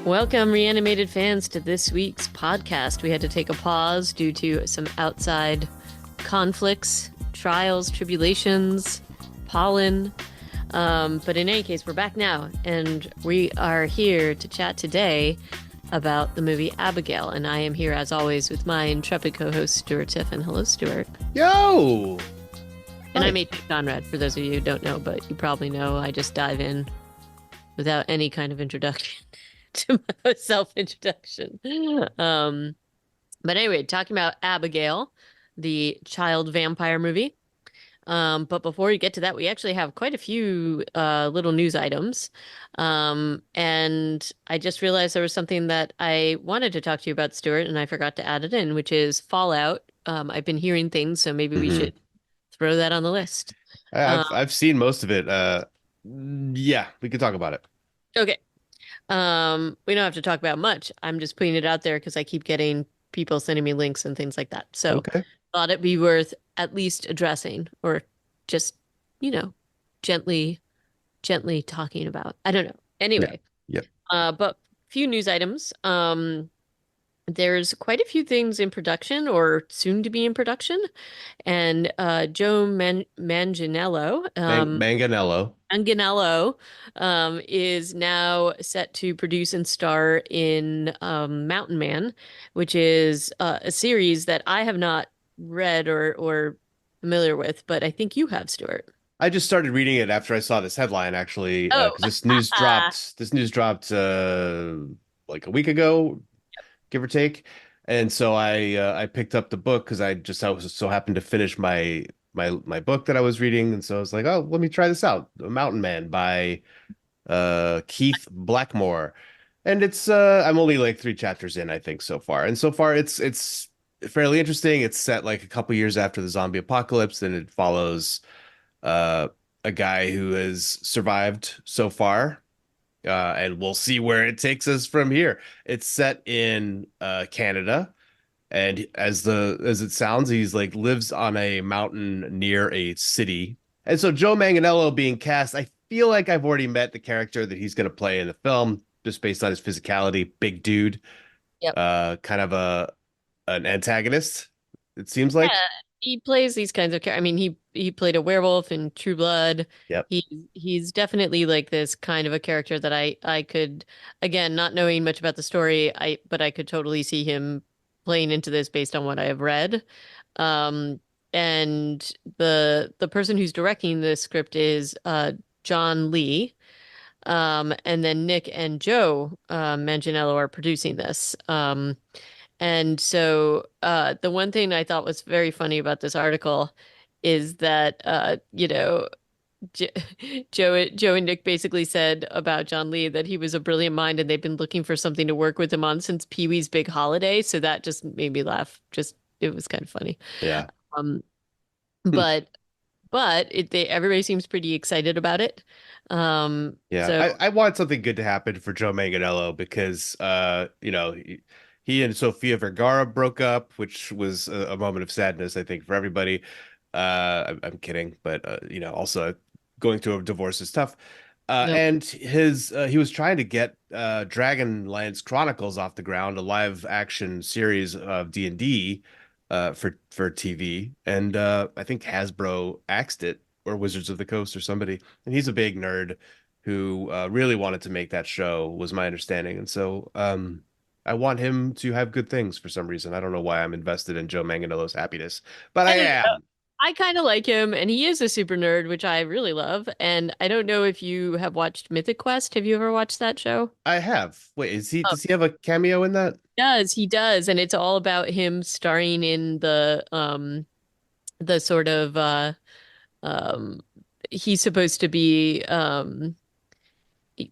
Welcome, Reanimated fans, to this week's podcast. We had to take a pause due to some outside conflicts, trials, tribulations, pollen. But in any case, we're back now, and we are here to chat today about the movie Abigail. And I am here, as always, with my intrepid co-host, Stuart Tiffin. Hello, Stuart. Yo! And Hi. I'm A.P. Conrad, for those of you who don't know, but you probably know I just dive in without any kind of introduction to my self-introduction. But anyway, talking about Abigail, the child vampire movie. But before we get to that, we actually have quite a few little news items. And I just realized there was something that I wanted to talk to you about, Stuart, and I forgot to add it in, which is Fallout. I've been hearing things, so maybe we hmm should throw that on the list. Um, I've seen most of it. Yeah, we could talk about it. okay. We don't have to talk about much. I'm just putting it out there because I keep getting people sending me links and things like that. So Okay. thought it'd be worth at least addressing or just, you know, gently, gently talking about. I don't know. Yeah. Anyway, Yep. but few news items. There's quite a few things in production or soon to be in production. And Joe Manganiello, Manganello. Anganello is now set to produce and star in Mountain Man, which is a series that I have not read or familiar with, but I think you have, Stuart. I just started reading it after I saw this headline, actually, Oh, because this news dropped. This news dropped like a week ago, give or take. And so I picked up the book because I was so happened to finish my book that I was reading, and so I was like, oh, let me try this out, Mountain Man by Keith Blackmore. And it's I'm only like three chapters in, I think, so far. And so far it's fairly interesting. It's set like a couple years after the zombie apocalypse, and it follows uh a guy who has survived so far. And we'll see where it takes us from here. It's set in Canada, and as it sounds, he's like lives on a mountain near a city. And so Joe Manganiello being cast, I feel like I've already met the character that he's going to play in the film just based on his physicality, big dude, yep. kind of a an antagonist, it seems Yeah, like. he plays these kinds of characters. I mean, he played a werewolf in True Blood. Yep. He's definitely like this kind of a character that I could, again, not knowing much about the story, but I could totally see him playing into this based on what I have read. Um, and the person who's directing this script is John Lee. And then Nick and Joe Manganiello are producing this. And so the one thing I thought was very funny about this article is that Jo Joe and Nick basically said about John Lee that he was a brilliant mind and they've been looking for something to work with him on since Pee-wee's Big Holiday. So that just made me laugh. Just it was kind of funny. Yeah. Um, Hmm. but everybody seems pretty excited about it. Yeah. So I want something good to happen for Joe Manganiello because he and Sofia Vergara broke up, which was a moment of sadness, I think, for everybody. I'm kidding, but also going through a divorce is tough. yep. And his he was trying to get Dragonlance Chronicles off the ground, a live action series of D&D for TV, and I think Hasbro axed it, or Wizards of the Coast or somebody. And he's a big nerd who really wanted to make that show, was my understanding. And so I want him to have good things for some reason. I don't know why I'm invested in Joe Manganiello's happiness, but I I don't know. am. I kind of like him, and he is a super nerd, which I really love. And I don't know if you have watched Mythic Quest. Have you ever watched that show? I have. Wait, Oh, does he have a cameo in that? he does, and it's all about him starring in the sort of um he's supposed to be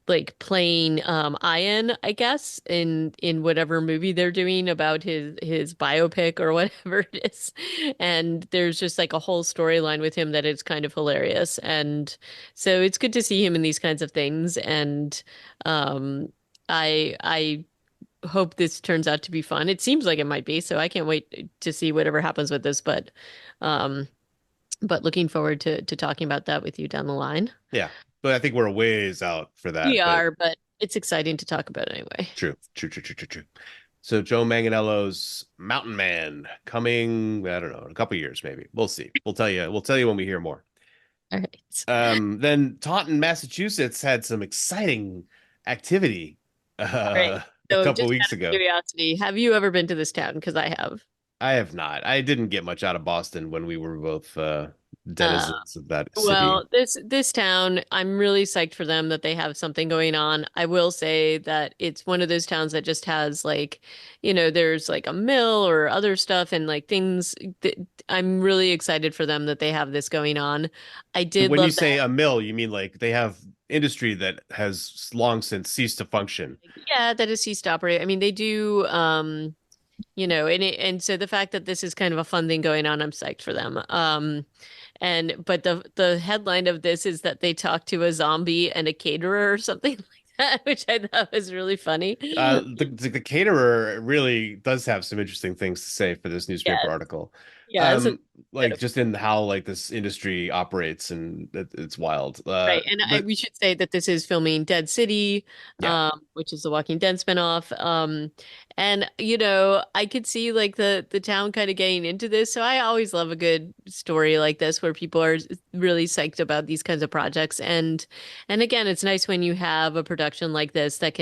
like playing Ian, I guess, in whatever movie they're doing about his biopic or whatever it is. And there's just like a whole storyline with him that is kind of hilarious. And so it's good to see him in these kinds of things. And um I hope this turns out to be fun. It seems like it might be, so I can't wait to see whatever happens with this, um but looking forward to talking about that with you down the line. Yeah, but I think we're a ways out for We that. But are, but it's exciting to talk about anyway. True, true, true, true, true, true. So Joe Manganiello's Mountain Man coming, I don't know, in a couple years maybe. We'll see. We'll tell you when we hear more. All right. Then Taunton, Massachusetts had some exciting activity All right. a So couple just weeks out of ago. curiosity, have you ever been to this town? Because I have. I have not. I didn't get much out of Boston when we were both Uh, denizens of that city. Well, this town, I'm really psyched for them that they have something going on. I will say that it's one of those towns that just has like, there's like a mill or other stuff and like things that I'm really excited for them that they have this going on. I did When you love that. say a mill, you mean like they have industry that has long since ceased to function. Yeah, that is ceased to operate. I mean, they do, and so the fact that this is kind of a fun thing going on, I'm psyched for them. But the headline of this is that they talked to a zombie and a caterer or something like that, which I thought was really funny. The caterer really does have some interesting things to say for this newspaper Yes, article. yes, Um, like just in how like this industry operates, and it's wild. right. And But we should say that this is filming Dead City, yeah. which is the Walking Dead spinoff. And I could see like the town kind of getting into this. So I always love a good story like this where people are really psyched about these kinds of projects. And again, it's nice when you have a production like this that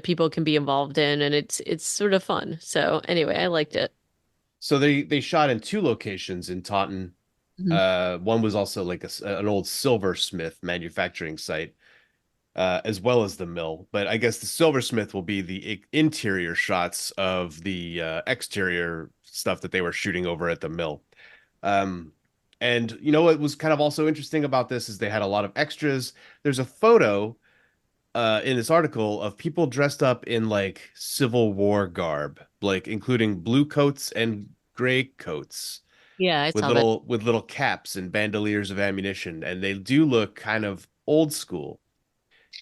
people can be involved in, and it's sort of fun. So anyway, I liked it. So they shot in two locations in Taunton. Mhm. One was also like an old silversmith manufacturing site, as well as the mill. But I guess the silversmith will be the interior shots of the exterior stuff that they were shooting over at the mill. Um, and what was kind of also interesting about this is they had a lot of extras. There's a photo in this article of people dressed up in like Civil War garb, like including blue coats and gray coats Yeah, I with saw that. little caps and bandoliers of ammunition, and they do look kind of old school.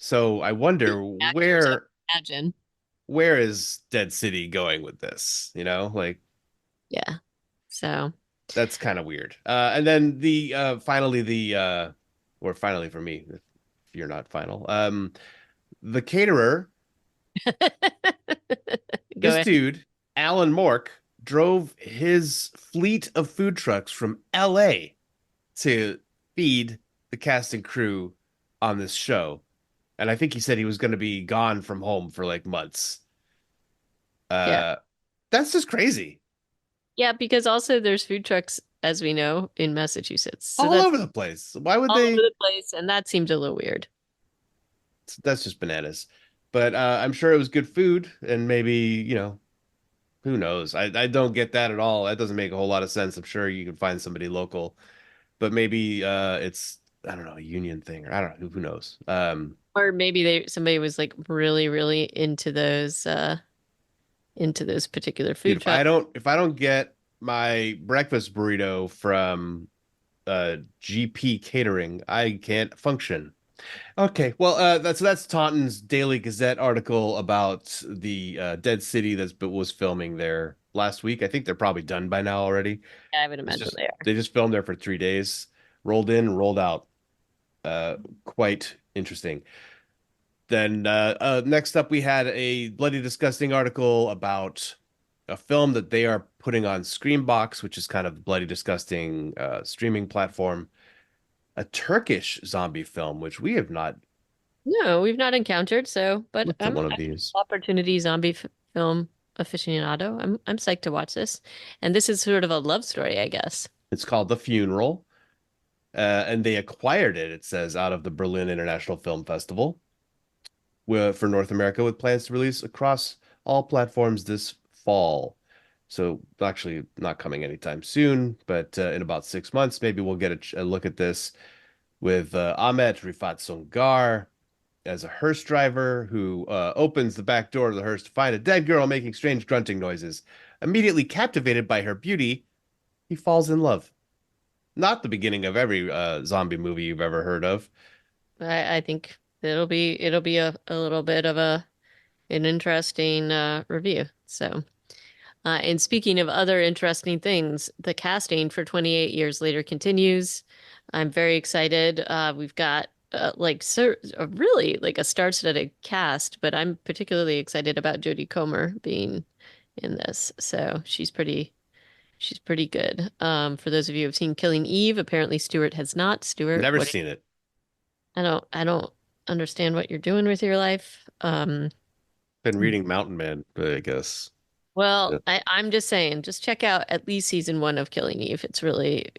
So I wonder Actors, I imagine. where is Dead City going with this? Like Yeah. So. that's kind of weird. And then the finally the or finally for me, if you're not final, the caterer, Go this ahead. dude, Alan Mork, drove his fleet of food trucks from LA to feed the cast and crew on this show. And I think he said he was going to be gone from home for like months. Yeah. Uh, that's just crazy. Yeah, because also there's food trucks, as we know, in Massachusetts. So All that's over the place. Why would all over they? the place, and that seems a little weird. That's just bananas. But I'm sure it was good food, and maybe, who knows? I don't get that at all. That doesn't make a whole lot of sense. I'm sure you can find somebody local, but maybe it's I don't know, a union thing, or I don't know, who knows. Or maybe somebody was like really, really into those particular Dude, food trucks. if I don't get my breakfast burrito from GP Catering, I can't function. Okay, well, that's Taunton's Daily Gazette article about the Dead City that was filming there last week. I think they're probably done by now already. Yeah, I would It's imagine just they are. they just filmed there for 3 days, rolled in, rolled out. Quite interesting. Then next up, we had a bloody disgusting article about a film that they are putting on Screambox, which is kind of the bloody disgusting streaming platform. A Turkish zombie film, which we have not No, we've not encountered, so but looked at I'm one of an these. opportunity zombie f film aficionado. I'm psyched to watch this. And this is sort of a love story, I guess. It's called The Funeral, and they acquired it, it says, out of the Berlin International Film Festival for North America with plans to release across all platforms this fall. So actually not coming anytime soon, but in about 6 months, maybe we'll get a look at this with Ahmet Rifat Songar as a hearse driver who opens the back door of the hearse to find a dead girl making strange grunting noises. Immediately captivated by her beauty, he falls in love. Not the beginning of every zombie movie you've ever heard of. I think it'll be a little bit of an interesting review. So, and speaking of other interesting things, the casting for 28 Years Later continues. I'm very excited. We've got like so really like a star-studded cast, but I'm particularly excited about Jodie Comer being in this. So she's pretty good. For those of you who have seen Killing Eve, apparently Stuart has not. Stuart, Never seen it. I don't understand what you're doing with your life. Been reading Mountain Man, but I guess. Well, Yeah. I'm just saying, just check out at least season one of Killing Eve. It's really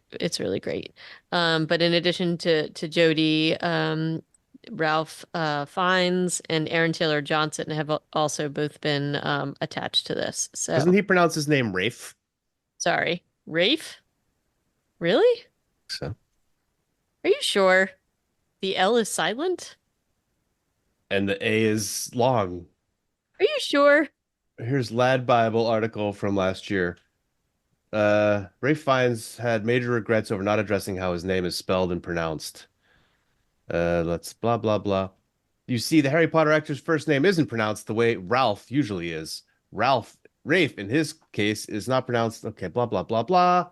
great. But in addition to Jodie, Ralph Fiennes and Aaron Taylor Johnson have also both been attached to this. Doesn't So he pronounce his name Rafe? sorry, Rafe? Really? So, Are you sure the L is silent? and the A is long. Are you sure? Here's Lad Bible article from last year. Rafe Fiennes had major regrets over not addressing how his name is spelled and pronounced. Let's blah blah blah. You see, the Harry Potter actor's first name isn't pronounced the way Ralph usually is. Rafe, in his case, is not pronounced. Okay, blah blah blah blah.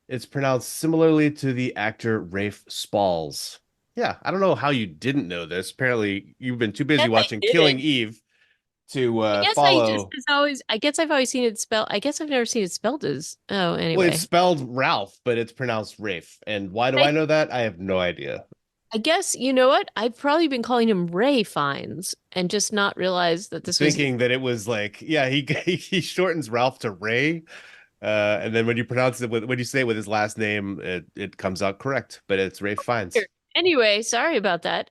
It's pronounced similarly to the actor Rafe Spalls. Yeah, I don't know how you didn't know this. Apparently, you've been too busy Yes, I watching Killing didn't. Eve to I guess I just follow. it's always I guess I've always seen it spelled. I guess I've never seen it spelled as oh Well, it's anyway. spelled Ralph, but it's pronounced Rafe. And why do I I know that? I have no idea. I guess you know what? I've probably been calling him Ray Fiennes and just not realized that this was Thinking that it was like, yeah, he shortens Ralph to Ray. And then when you pronounce it when you say it with his last name, it comes out correct, but it's Rafe here. Fiennes. Anyway, sorry about that.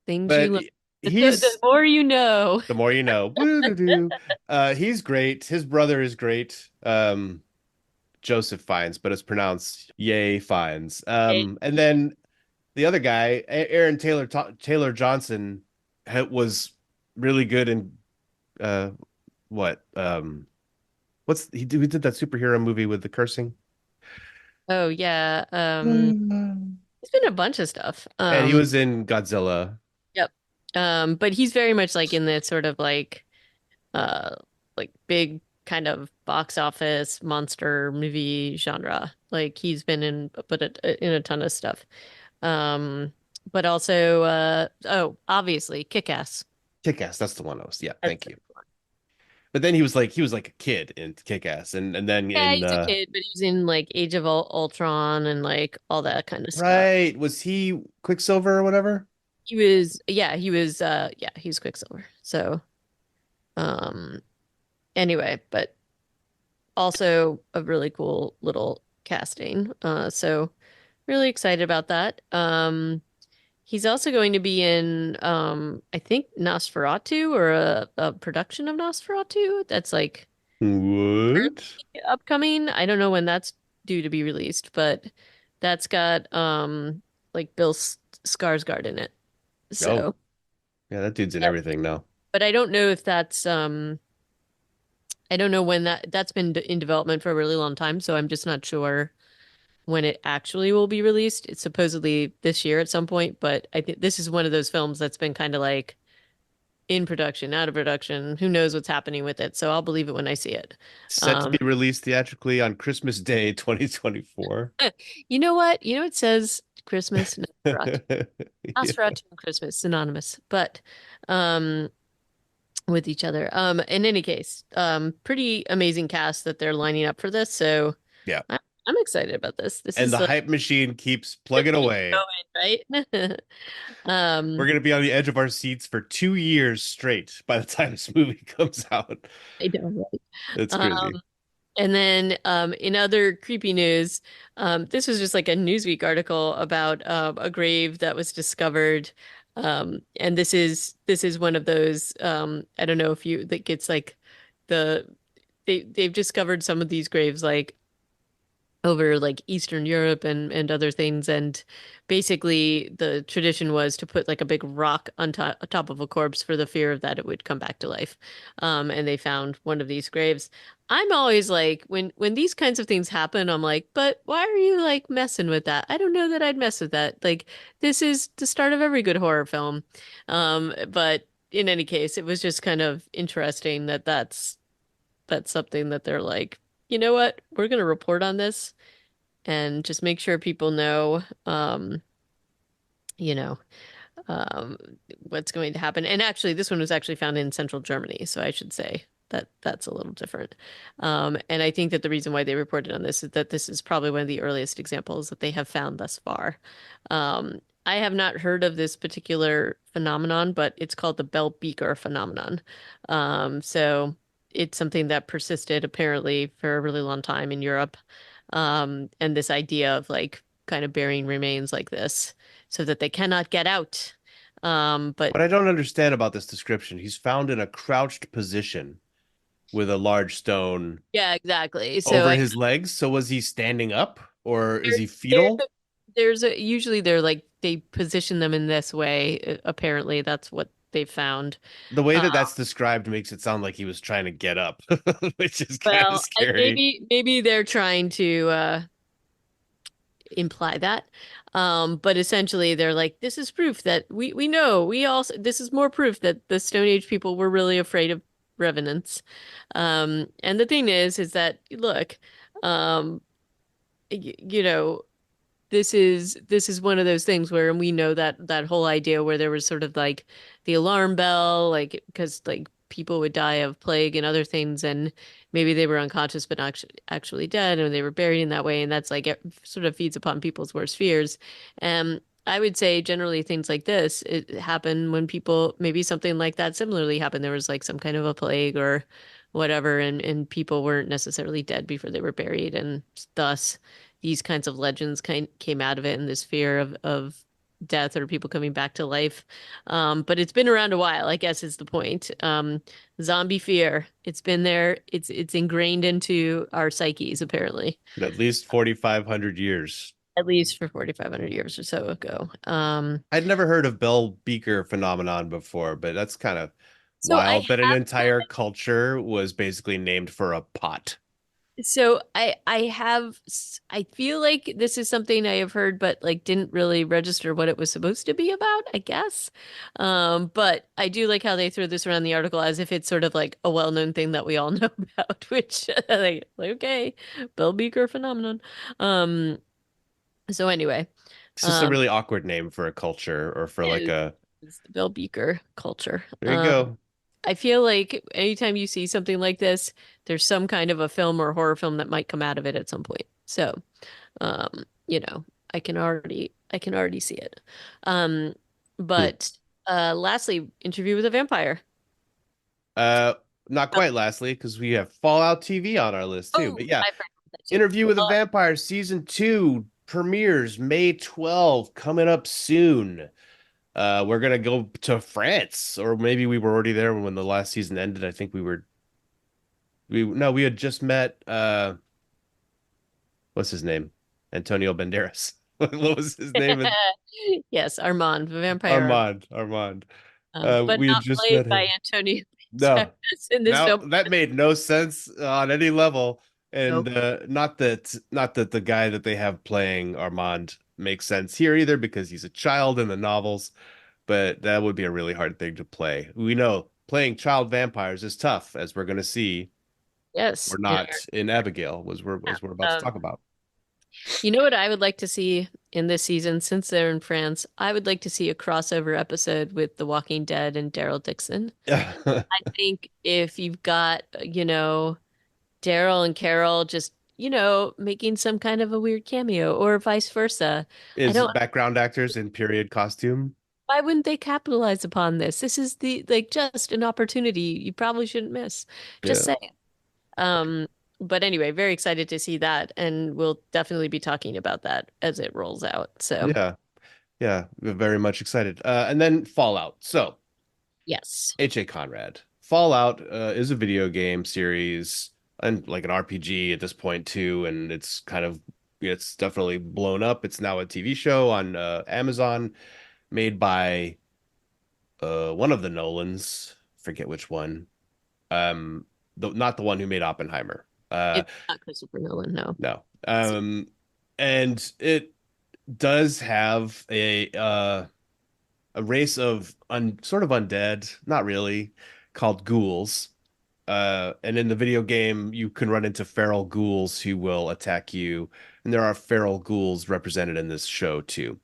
Things you But learn. The he's more you know. the more you know. Woo-doo-doo. He's great. His brother is great. Joseph Fiennes, but it's pronounced Yay Fiennes. Hey, And then the other guy, Aaron Taylor Johnson, was really good in uh what he did that superhero movie with the cursing. oh yeah. Mm. He's been in a bunch of stuff. And he was in Godzilla. Yep. But he's very much like in this sort of uh like big kind of box office monster movie genre. Like he's been in in a ton of stuff. Um, but also oh, obviously Kick-Ass. Kick-Ass, that's the one I was. Yeah, That's thank you. But then he was like a kid in Kick-Ass, and then yeah, in he's a kid, but he was in like Age of Ultron and like all that kind of stuff. right, was he Quicksilver or whatever? He was yeah, he was Quicksilver. So um anyway, but also a really cool little casting. So really excited about that. He's also going to be in I think Nosferatu or a production of Nosferatu that's like What? upcoming. I don't know when that's due to be released, but that's got like Skarsgård in it. Oh, So, yeah, that dude's in yep. everything now. But I don't know if that's I don't know when that's been in development for a really long time, so I'm just not sure when it actually will be released. It's supposedly this year at some point, but I think this is one of those films that's been kind of like in production, out of production. Who knows what's happening with it? So I'll believe it when I see it. Set to Um, be released theatrically on Christmas Day 2024. you know what? You know it says Christmas, Nosferatu. Yeah. Nosferatu and Christmas synonymous, but um with each other. In any case, pretty amazing cast that they're lining up for this. So Yeah. I'm excited about this. This And is the like hype machine keeps just plugging keep away. going, right? We're Um, going to be on the edge of our seats for 2 years straight by the time this movie comes out. I know, right? It's crazy. Um, and then in other creepy news, this was just like a Newsweek article about a grave that was discovered. And this is one of those I don't know if you that gets like the they've discovered some of these graves like over like Eastern Europe and other things. And basically, the tradition was to put like a big rock on top of a corpse for the fear of that it would come back to life. And they found one of these graves. I'm always like, when these kinds of things happen, I'm like, but why are you like messing with that? I don't know that I'd mess with that. Like, this is the start of every good horror film. But in any case, it was just kind of interesting that that's something that they're like, you know what? We're going to report on this and just make sure people know. you know, um, what's going to happen. And actually, this one was actually found in central Germany, so I should say that that's a little different. And I think that the reason why they reported on this is that this is probably one of the earliest examples that they have found thus far. I have not heard of this particular phenomenon, but it's called the Bell Beaker phenomenon. So it's something that persisted apparently for a really long time in Europe. And this idea of like kind of burying remains like this so that they cannot get out. But What I don't understand about this description, he's found in a crouched position with a large stone yeah, exactly. So over I his legs. So was he standing up or is there, he there's fetal? usually they're like they position them in this way. Apparently, that's what they found. The way Uh, that that's described makes it sound like he was trying to get up, which is kind of well, scary. maybe they're trying to imply that. But essentially, they're like, this is proof that we know we also this is more proof that the Stone Age people were really afraid of revenants. And the thing is that look, um, you know, this is one of those things where we know that that whole idea where there was sort of like the alarm bell, like because like people would die of plague and other things, and maybe they were unconscious but not actually dead, and they were buried in that way, and that's like it sort of feeds upon people's worst fears. And I would say generally things like this it happen when people maybe something like that similarly happened. There was like some kind of a plague or whatever, and people weren't necessarily dead before they were buried, and thus these kinds of legends came out of it and this fear of death or people coming back to life. But it's been around a while, I guess is the point. Zombie fear. It's been there. It's ingrained into our psyches, apparently, At least 4,500 years. at least for 4,500 years or so ago. I'd never heard of Bell Beaker phenomenon before, but that's kind of So I wild that an have entire culture was basically named for a pot. I feel like this is something I have heard but like didn't really register what it was supposed to be about, I guess. But I do like how they throw this around the article as if it's sort of like a well-known thing that we all know about, which like okay, Bell Beaker phenomenon. Um so anyway, It's just a um really awkward name for a culture or for like is a, is the Bell Beaker culture. there you go. I feel like anytime you see something like this, there's some kind of a film or horror film that might come out of it at some point. So you know, I can already see it. Um, Hmm. but lastly, Interview with a Vampire. Uh, Not Um, quite lastly, because we have Fallout TV on our list too. But oh, yeah, I forgot that too. Interview with a Well, Vampire season 2 premieres May 12th, coming up soon. We're gonna go to France, or maybe we were already there when the last season ended. I think we no, we had just met what's his name? Antonio Banderas. What was his name? yes, Armand, the vampire, Armand. but We had not just played met by him. Antonio No, Banderas in this now film. that made no sense on any level, and Nope. not that the guy that they have playing Armand makes sense here either because he's a child in the novels, but that would be a really hard thing to play. We know playing child vampires is tough, as we're going to see. Yes. We're not in Abigail, Yeah. as we're about to talk about. You know what I would like to see in this season, since they're in France? I would like to see a crossover episode with The Walking Dead and Daryl Dixon. I think if you've got, Daryl and Carol just, making some kind of a weird cameo or vice versa. I Is don't, background actors in period costume. why wouldn't they capitalize upon this? This is like just an opportunity you probably shouldn't miss. Just Yeah. saying. Um, but anyway, very excited to see that, and we'll definitely be talking about that as it rolls out. So, Yeah. Yeah. We're very much excited. And then Fallout. So, yes. H.A. Conrad. Fallout is a video game series and like an RPG at this point too, and it's definitely blown up. It's now a TV show on Amazon, made by one of the Nolans, forget which one. Not the one who made Oppenheimer. It's not Christopher Nolan, no. No. And it does have a race of sort of undead, not really, called ghouls. And in the video game, you can run into feral ghouls who will attack you, and there are feral ghouls represented in this show too.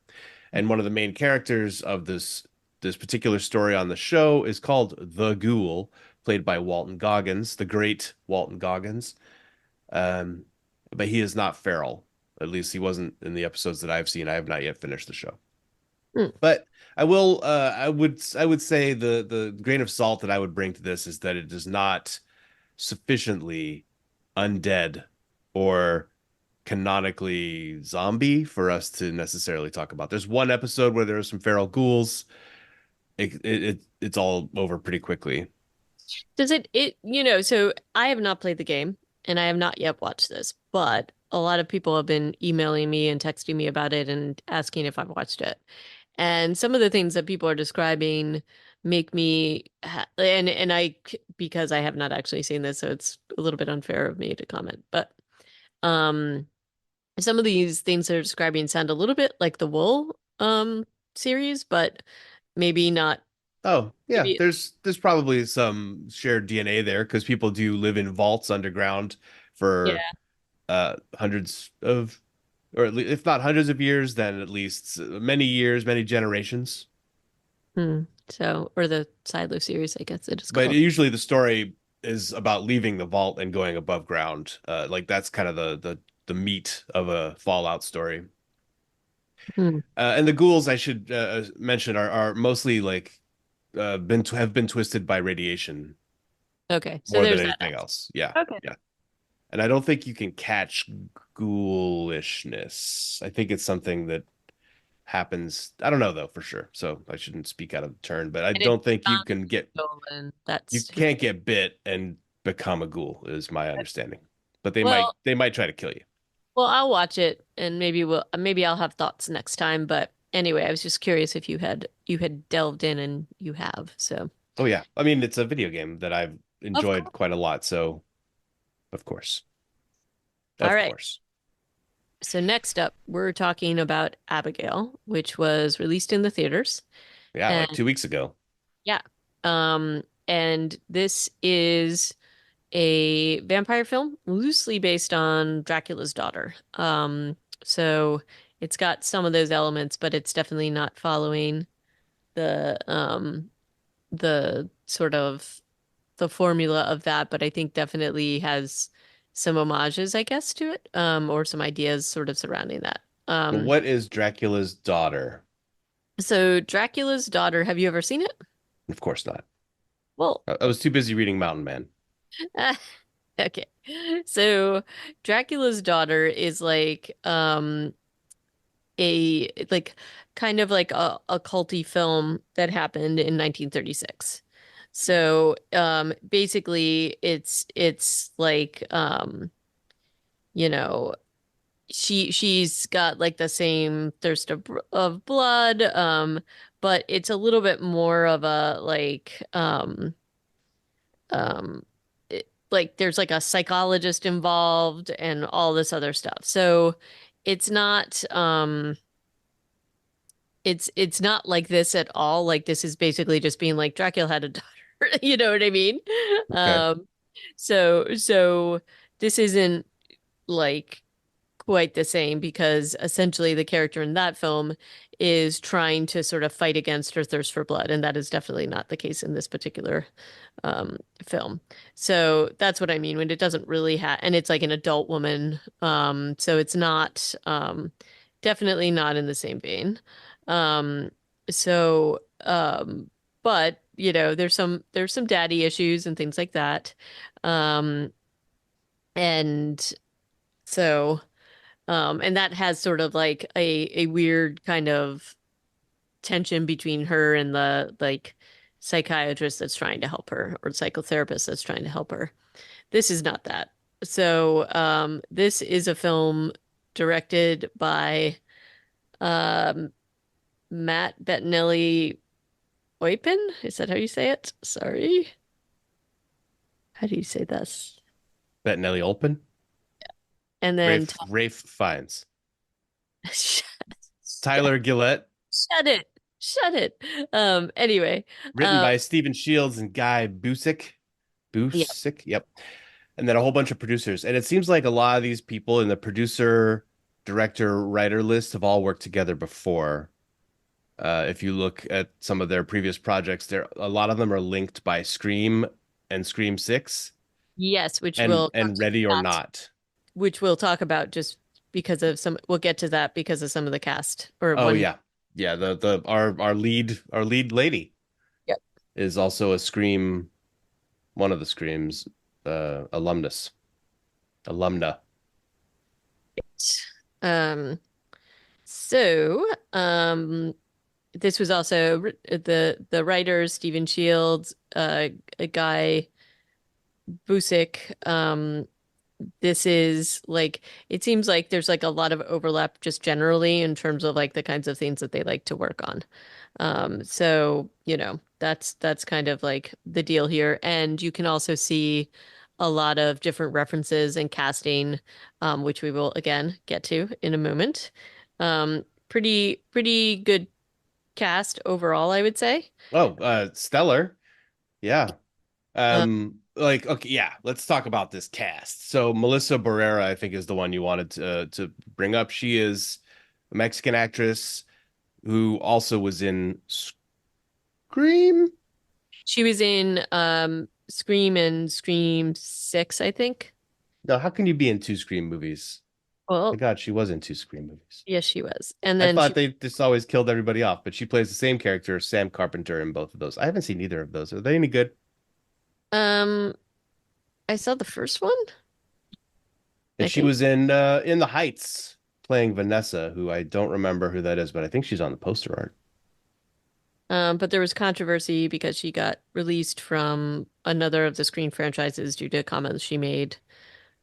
And one of the main characters of this particular story on the show is called the Ghoul, played by Walton Goggins, the great Walton Goggins. Um, but he is not feral. At least he wasn't in the episodes that I've seen. I have not yet finished the show. Hmm. But I will I would say the grain of salt that I would bring to this is that it is not sufficiently undead or canonically zombie for us to necessarily talk about. There's one episode where there are some feral ghouls. It's all over pretty quickly. Does so I have not played the game and I have not yet watched this, but a lot of people have been emailing me and texting me about it and asking if I've watched it. And some of the things that people are describing make me and because I have not actually seen this, so it's a little bit unfair of me to comment. But um some of these things they're describing sound a little bit like the Wool series, but maybe not. Oh, yeah, Maybe there's probably some shared DNA there because people do live in vaults underground for yeah. hundreds of, or if not hundreds of years, then at least many years, many generations. Hmm. So, or the Silo series, I guess it is But called. usually the story is about leaving the vault and going above ground. Like that's kind of the meat of a Fallout story. Hmm. And the ghouls I should mention are mostly like have been twisted by radiation Okay, so more than there's that anything else. Yeah, aspect. Okay. yeah. And I don't think you can catch ghoulishness. I think it's something that happens. I don't know though for sure. So I shouldn't speak out of turn, but I And it's don't think not stolen. you That's who. can't get bit and become a ghoul is my understanding. But Well, they might try to kill you. I'll watch it and maybe I'll have thoughts next time. But anyway, I was just curious if you had delved in and you have. So, Oh yeah. I mean, it's a video game that I've of enjoyed course. quite a lot, so of course. All Of right. course. So next up, we're talking about Abigail, which was released in the theaters. Yeah, like And 2 weeks ago. yeah. And this is a vampire film loosely based on Dracula's daughter. So it's got some of those elements, but it's definitely not following the sort of the formula of that, but I think definitely has some homages, I guess, to it, or some ideas sort of surrounding that. Um, What is Dracula's daughter? so Dracula's daughter, have you ever seen it? Of course not. Well, I was too busy reading Mountain Man. okay. So Dracula's daughter is like kind of like a culty film that happened in 1936. So basically it's like you know she's got like the same thirst of blood, but it's a little bit more of a um like there's like a psychologist involved and all this other stuff. So it's not it's not like this at all. Like this is basically just being like Dracula had a daughter. You know what I mean? Okay. Um so this isn't like quite the same because essentially the character in that film is trying to sort of fight against her thirst for blood, and that is definitely not the case in this particular film. So that's what I mean when it doesn't really have, and it's like an adult woman, so it's not definitely not in the same vein. Um, so, but there's some daddy issues and things like that, um, and so. And that has sort of like a weird kind of tension between her and the like psychiatrist that's trying to help her or psychotherapist that's trying to help her. This is not that. So, this is a film directed by um, Matt Bettinelli Oypin. Is that how you say it? Sorry. How do you say this? Bettinelli Olpin? And then Rafe Fiennes. shut, Tyler Gillette, shut it. Shut it. Anyway, written um, by Stephen Shields and Guy Busick. yeah. Busick, yep. And then a whole bunch of producers. And it seems like a lot of these people in the producer, director, writer list have all worked together before. If you look at some of their previous projects, there a lot of them are linked by Scream and Scream 6 Yes, which will come and to Ready or that, Not. which we'll talk about just because of some, we'll get to that because of some of the cast or Oh one. yeah. Yeah, the our lead lady Yep. is also a Scream, one of the Screams alumna. Um, so, this was also the writers, Stephen Shields, a guy Busick. This is like it seems like there's like a lot of overlap just generally in terms of like the kinds of things that they like to work on. So, that's kind of like the deal here. And you can also see a lot of different references and casting, which we will again get to in a moment. Pretty good cast overall, I would say. Oh, stellar. Yeah. Uh, Like, okay, yeah, let's talk about this cast. So Melissa Barrera, I think, is the one you wanted to bring up. She is a Mexican actress who also was in Scream. she was in Scream and Scream 6, I think. No, how can you be in two Scream movies? My Well, God, she was in two Scream movies. yes, she was. And I then thought she they just always killed everybody off, but she plays the same character, Sam Carpenter, in both of those. I haven't seen either of those. Are they any good? um I saw the first one, And I she think. was in The Heights playing Vanessa, who I don't remember who that is, but I think she's on the poster art. But there was controversy because she got released from another of the Scream franchises due to comments she made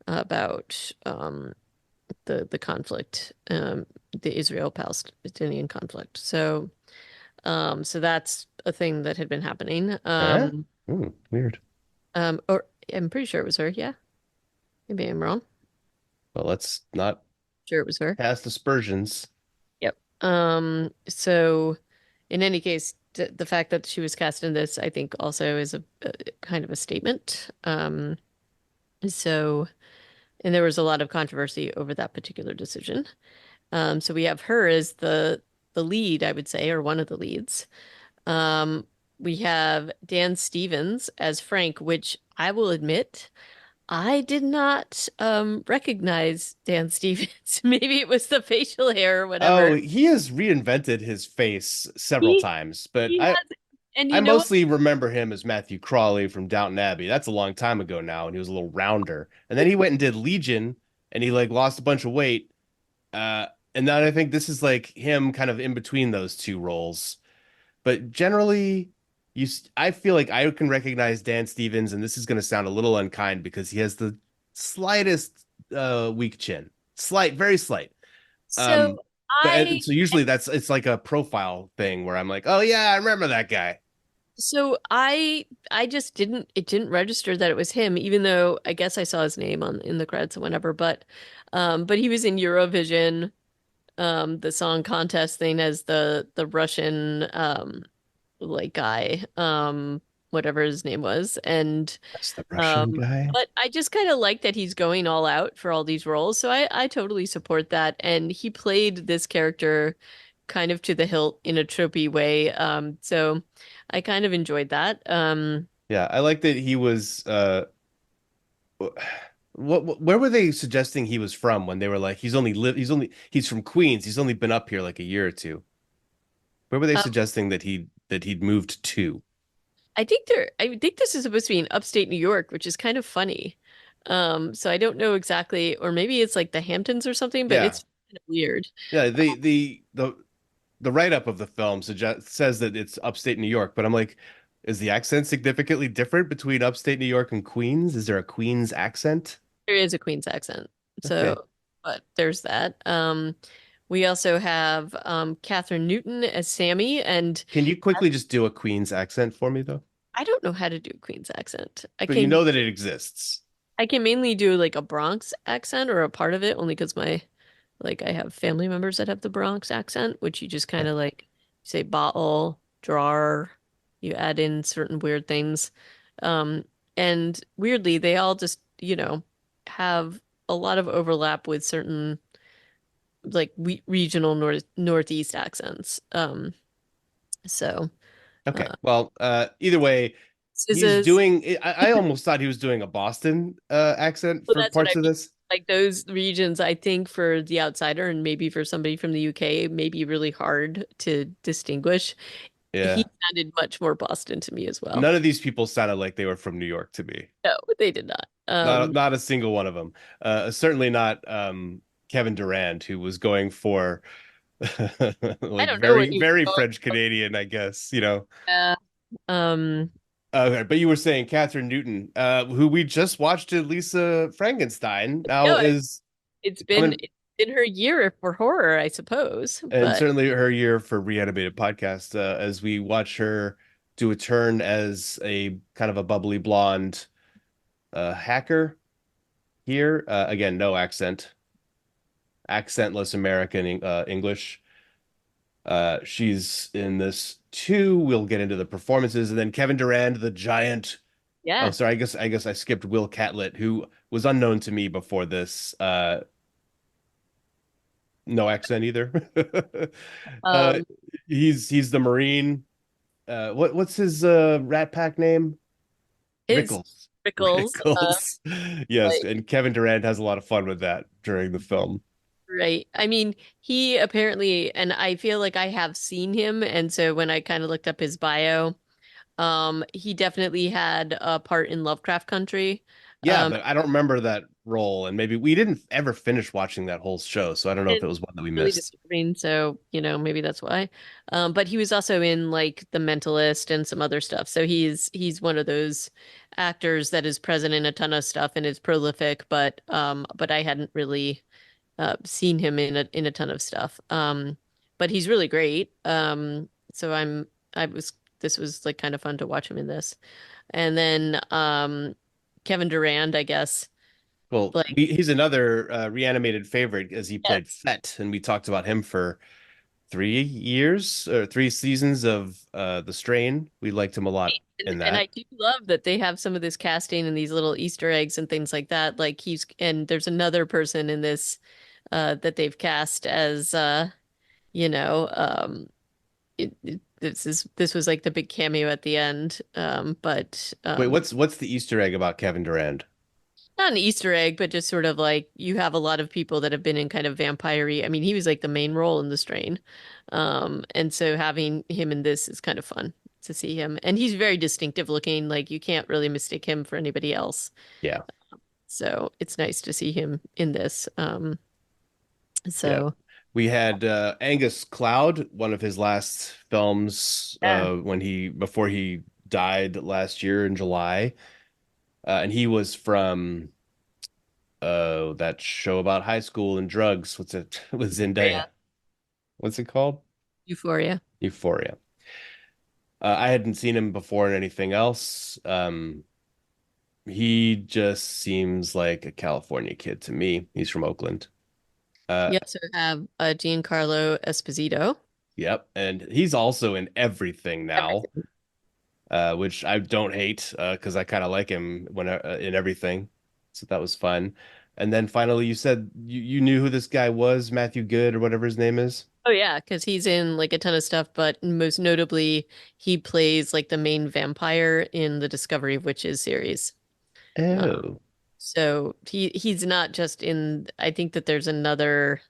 about the conflict, the Israel-Palestinian conflict. So that's a thing that had been happening. Huh? Weird. Or I'm pretty sure it was her. Yeah, maybe I'm wrong. Well, let's not Sure, it was her. cast aspersions. Yep. So in any case, the fact that she was cast in this, I think, also is a kind of a statement. So, and there was a lot of controversy over that particular decision. So we have her as the lead, I would say, or one of the leads. Um, we have Dan Stevens as Frank, which I will admit I did not recognize Dan Stevens. Maybe it was the facial hair or Oh, whatever. he has reinvented his face several He times, but he has, and I you know what? mostly remember him as Matthew Crawley from Downton Abbey. That's a long time ago now, and he was a little rounder. And then he went and did Legion, and he like lost a bunch of weight. Uh, and then I think this is like him kind of in between those two roles. But generally, I feel like I can recognize Dan Stevens, and this is going to sound a little unkind because he has the slightest weak chin, slight, very slight. So Um, but I so usually it's like a profile thing where I'm like, oh yeah, I remember that guy. so I just didn't register that it was him, even though I guess I saw his name on in the credits or whatever. But he was in Eurovision, the song contest thing as the Russian like guy, whatever his name was. And That's the Russian um guy. but I just kind of like that he's going all out for all these roles. So I totally support that. And he played this character kind of to the hilt in a tropey way. So I kind of enjoyed that. Yeah, I like that he was where were they suggesting he was from when they were like he's from Queens, he's only been up here like a year or two. Where were they Um, suggesting that he'd moved to? I think this is supposed to be in upstate New York, which is kind of funny. So I don't know exactly, or maybe it's like the Hamptons or something, but Yeah. it's kind of weird. Yeah, the write-up of the film says that it's upstate New York, but I'm like, is the accent significantly different between upstate New York and Queens? Is there a Queens accent? There is a Queen's accent. Okay. So, but there's that. We also have Catherine Newton as Sammy, and Can you quickly just do a Queens accent for me though? I don't know how to do a Queen's accent. But you know that it exists. I can mainly do like a Bronx accent or a part of it, only because I have family members that have the Bronx accent, which you just kind of like say bottle, drawer, you add in certain weird things. Um, and weirdly, they all just, have a lot of overlap with certain like regional northeast accents. So, Okay. uh, Well, either way, this he's is doing. I almost thought he was doing a Boston accent well, for that's what I parts of mean. this. Like those regions, I think for the outsider and maybe for somebody from the UK, may be really hard to distinguish. He Yeah. sounded much more Boston to me as well. None of these people sounded like they were from New York to me. No, they did not. Not a single one of them. Certainly not Kevin Durand, who was going for I like don't know what very he was very going French Canadian, I guess. You know. for. Um, Okay, but you were saying Catherine Newton, who we just watched in Lisa Frankenstein, now no, is it's been coming, it's been her year for horror, I suppose. and But certainly her year for Reanimated podcast, as we watch her do a turn as a kind of a bubbly blonde hacker here. Again, no accent, accentless American English. She's in this too. We'll get into the performances, and then Kevin Durand, the giant. Oh, yeah, sorry. I guess I skipped Will Catlett, who was unknown to me before this. No accent either. Uh, um, he's the Marine. What's his Rat Pack name? his Rickles. Rickles, Rickles. Yes, like and Kevin Durant has a lot of fun with that during the film. right. I mean, he apparently, and I feel like I have seen him, and so when I kind of looked up his bio, he definitely had a part in Lovecraft Country. Yeah, Um, but I don't remember that role, and maybe we didn't ever finish watching that whole show, so I don't know if it it's was one that we really missed. disturbing, so maybe that's why. But he was also in like The Mentalist and some other stuff. So he's one of those actors that is present in a ton of stuff and is prolific, but I hadn't really seen him in a ton of stuff. But he's really great. So I was this was like kind of fun to watch him in this. And then Kevin Durand, I guess, Well, like he's another reanimated favorite as he played yes. Fett, and we talked about him for 3 years or 3 seasons of The Strain. We liked him a lot in And that. I do love that they have some of this casting and these little Easter eggs and things like that. Like and there's another person in this that they've cast as you know, this was like the big cameo at the end. But Wait, what's the Easter egg about Kevin Durand? not an Easter egg, but just sort of like you have a lot of people that have been in kind of vampire-y. I mean, he was like the main role in The Strain. And so having him in this is kind of fun to see him. And he's very distinctive looking, like you can't really mistake him for anybody else. Yeah, So it's nice to see him in this. yeah. So We had Angus Cloud, one of his last films, yeah, when he before he died last year in July, and he was from that show about high school and drugs. What's it with Zendaya? Euphoria. What's it called? Euphoria. Euphoria. I hadn't seen him before in anything else. He just seems like a California kid to me. He's from Oakland. Uh, You also have Giancarlo Esposito. yep, and he's also in everything now, Everything. which I don't hate because I kind of like him when in everything. So that was fun. And then finally, you said you knew who this guy was, Matthew Good or whatever his name is. Oh yeah, because he's in like a ton of stuff, but most notably, he plays like the main vampire in the Discovery of Witches series. Um, Oh, so he's not just in. I think that there's another.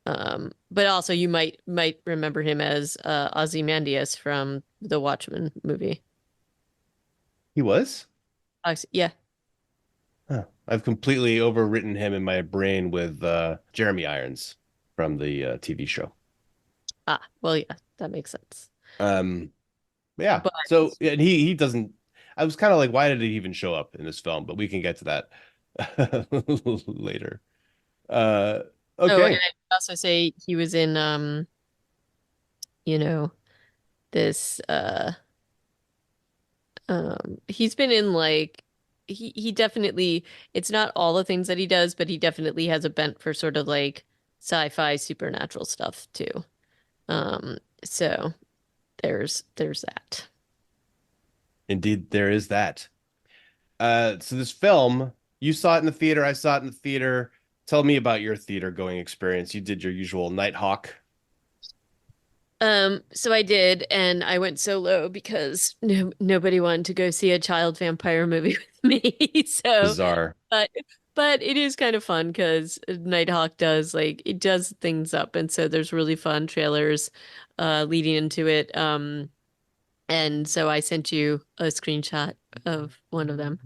But also you might remember him as Ozymandias from the Watchmen movie. he was? Yeah. Huh. I've completely overwritten him in my brain with Jeremy Irons from the TV show. Ah, well, yeah, that makes sense. Um, yeah. But So and he doesn't. I was kind of like, why did he even show up in this film? But we can get to that later. Uh, oh, and okay. I'd also say he was in you know, this he's been in like he definitely it's not all the things that he does, but he definitely has a bent for sort of like sci-fi supernatural stuff too. So there's that. Indeed, there is that. So this film, you saw it in the theater, I saw it in the theater. Tell me about your theater going experience. You did your usual Nighthawk. So I did, and I went solo because nobody wanted to go see a child vampire movie with me. So, Bizarre. but but it is kind of fun because Nighthawk does like it does things up, and so there's really fun trailers leading into it. And so I sent you a screenshot of one of them,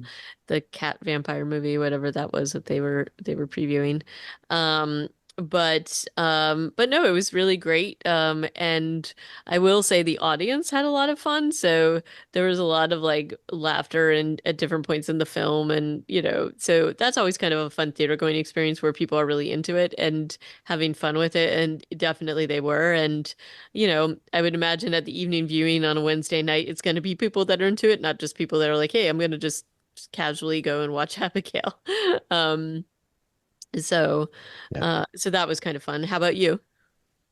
the cat vampire movie, whatever that was that they were previewing. Um, but no, it was really great. And I will say the audience had a lot of fun. So there was a lot of like laughter and at different points in the film, and so that's always kind of a fun theater going experience where people are really into it and having fun with it, and definitely they were. And I would imagine at the evening viewing on a Wednesday night, it's going to be people that are into it, not just people that are like, hey, I'm going to just casually go and watch Abigail. Um, so, Yeah. so that was kind of fun. How about you?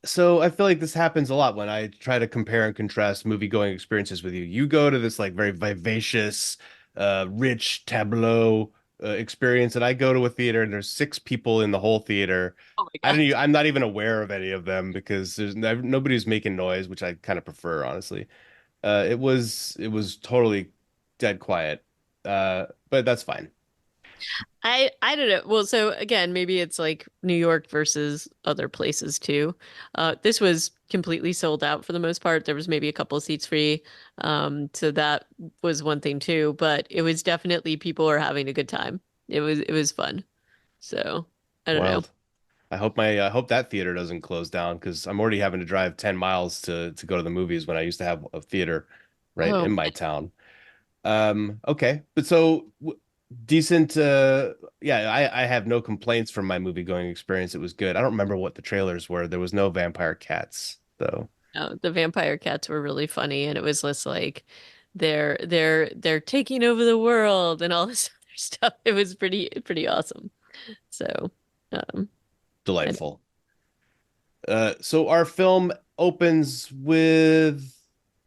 So I feel like this happens a lot when I try to compare and contrast movie-going experiences with you. You go to this like very vivacious, rich tableau experience, and I go to a theater and there's six people in the whole theater. Oh my God. I'm not even aware of any of them because nobody's making noise, which I kind of prefer, honestly. It was totally dead quiet. But that's fine. I don't know. Well, so again, maybe it's like New York versus other places too. This was completely sold out for the most part. There was maybe a couple of seats free. So that was one thing too, but it was definitely people are having a good time. It was fun. So I don't know. Wild. I hope that theater doesn't close down because I'm already having to drive 10 miles to go to the movies when I used to have a theater right Oh, in my town. Okay. But so decent yeah, I have no complaints from my movie going experience. It was good. I don't remember what the trailers were. There was no vampire cats though. no, the vampire cats were really funny, and it was just like they're taking over the world and all this other stuff. It was pretty awesome. So, um, and Delightful. So our film opens with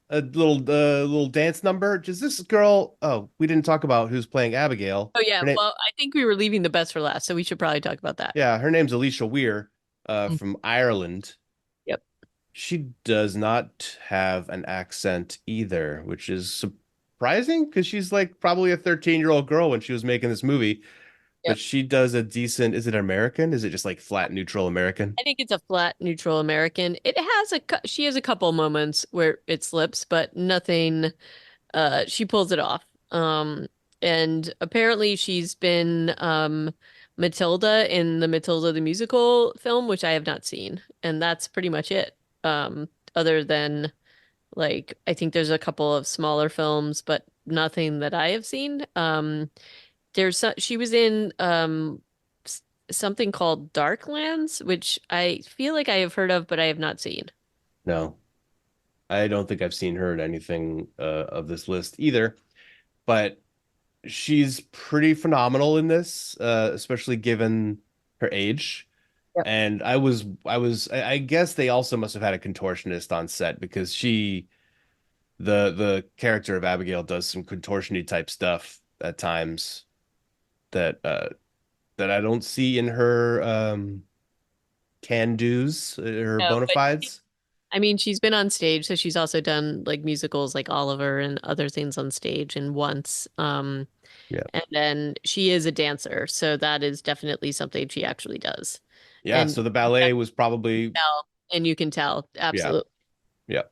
a little dance number. Does this girl? Oh, we didn't talk about who's playing Abigail. oh yeah, Her name, well, I think we were leaving the best for last, so we should probably talk about that. yeah, her name's Alicia Weir, Mm. from Ireland. Yep. She does not have an accent either, which is surprising because she's like probably a 13-year-old girl when she was making this movie. But Yep. she does a decent. Is it American? Is it just like flat neutral American? I think it's a flat, neutral American. It has she has a couple moments where it slips, but nothing. She pulls it off. And apparently she's been Matilda in the Matilda the musical film, which I have not seen, and that's pretty much it. Other than like I think there's a couple of smaller films, but nothing that I have seen. She was in something called Darklands, which I feel like I have heard of, but I have not seen. No, I don't think I've seen her in anything of this list either. But she's pretty phenomenal in this, especially given her age. Yep. And I guess they also must have had a contortionist on set because the character of Abigail does some contortiony type stuff at times that that I don't see in her can-dos, her No, bona but fides. I mean, she's been on stage, so she's also done like musicals like Oliver and other things on stage and once. Yeah. And then she is a dancer, so that is definitely something she actually does. Yeah, And so the you ballet can was probably tell, and you can tell, yeah, absolutely. yeah.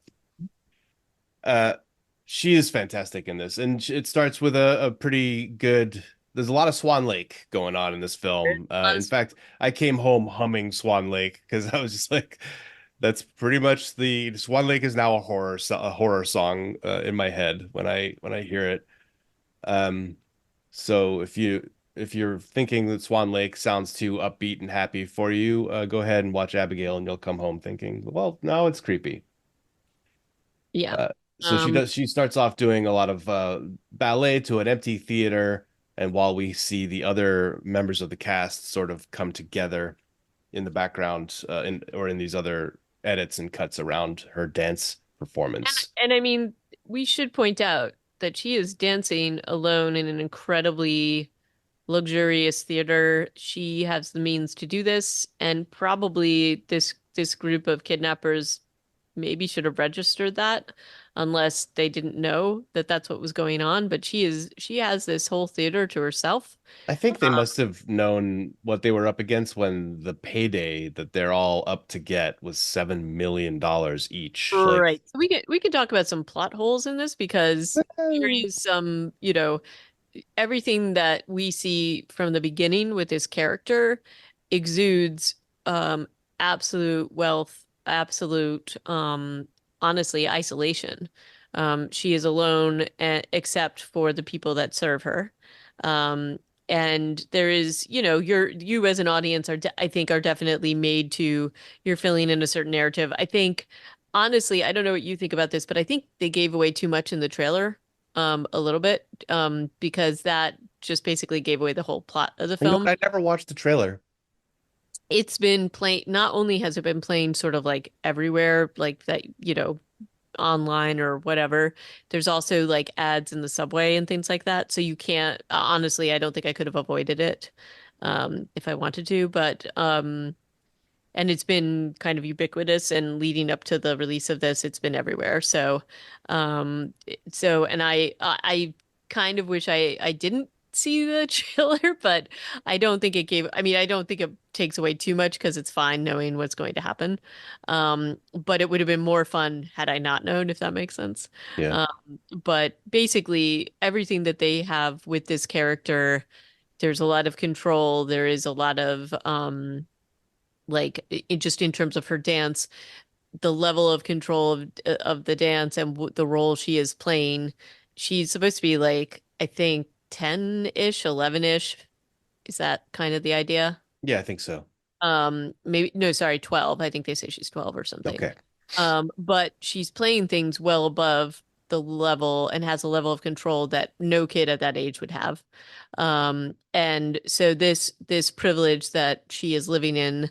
Uh, she is fantastic in this, and it starts with a pretty good. There's a lot of Swan Lake going on in this film. In fact, I came home humming Swan Lake because I was just like, that's pretty much the Swan Lake is now a horror song in my head when I hear it. Um, so if you're thinking that Swan Lake sounds too upbeat and happy for you, go ahead and watch Abigail, and you'll come home thinking, well, no, it's creepy. Yeah. Uh, so Um, she starts off doing a lot of ballet to an empty theater, and while we see the other members of the cast sort of come together in the background, in these other edits and cuts around her dance performance. and I mean, we should point out that she is dancing alone in an incredibly luxurious theater. She has the means to do this, and probably this group of kidnappers maybe should have registered that unless they didn't know that that's what was going on. But she has this whole theater to herself. I think they must have known what they were up against when the payday that they're all up to get was $7 million each. Like, Right. So we could talk about some plot holes in this because there eh, is some, everything that we see from the beginning with this character exudes um absolute wealth, absolute honestly isolation. She is alone except for the people that serve her. Um and there is, you as an audience I think are definitely made to you're filling in a certain narrative. I think honestly, I don't know what you think about this, but I think they gave away too much in the trailer a little bit, because that just basically gave away the whole plot of the you know film. what? I never watched the trailer. It's been playing, not only has it been playing sort of like everywhere, like that, online or whatever, there's also like ads in the subway and things like that. So you can't, honestly, I don't think I could have avoided it, if I wanted to, but, and it's been kind of ubiquitous and leading up to the release of this, it's been everywhere. And I kind of wish I didn't see the trailer, but I mean, I don't think it takes away too much because it's fine knowing what's going to happen. But it would have been more fun had I not known, if that makes sense. Yeah. Um, but basically everything that they have with this character, there's a lot of control. There is a lot of, just in terms of her dance, the level of control of the dance and the role she is playing. She's supposed to be like, I think 10-ish, 11-ish. Is that kind of the idea? Yeah, I think so. Maybe no, sorry, 12. I think they say she's 12 or something. Okay. But she's playing things well above the level and has a level of control that no kid at that age would have. And so this privilege that she is living in,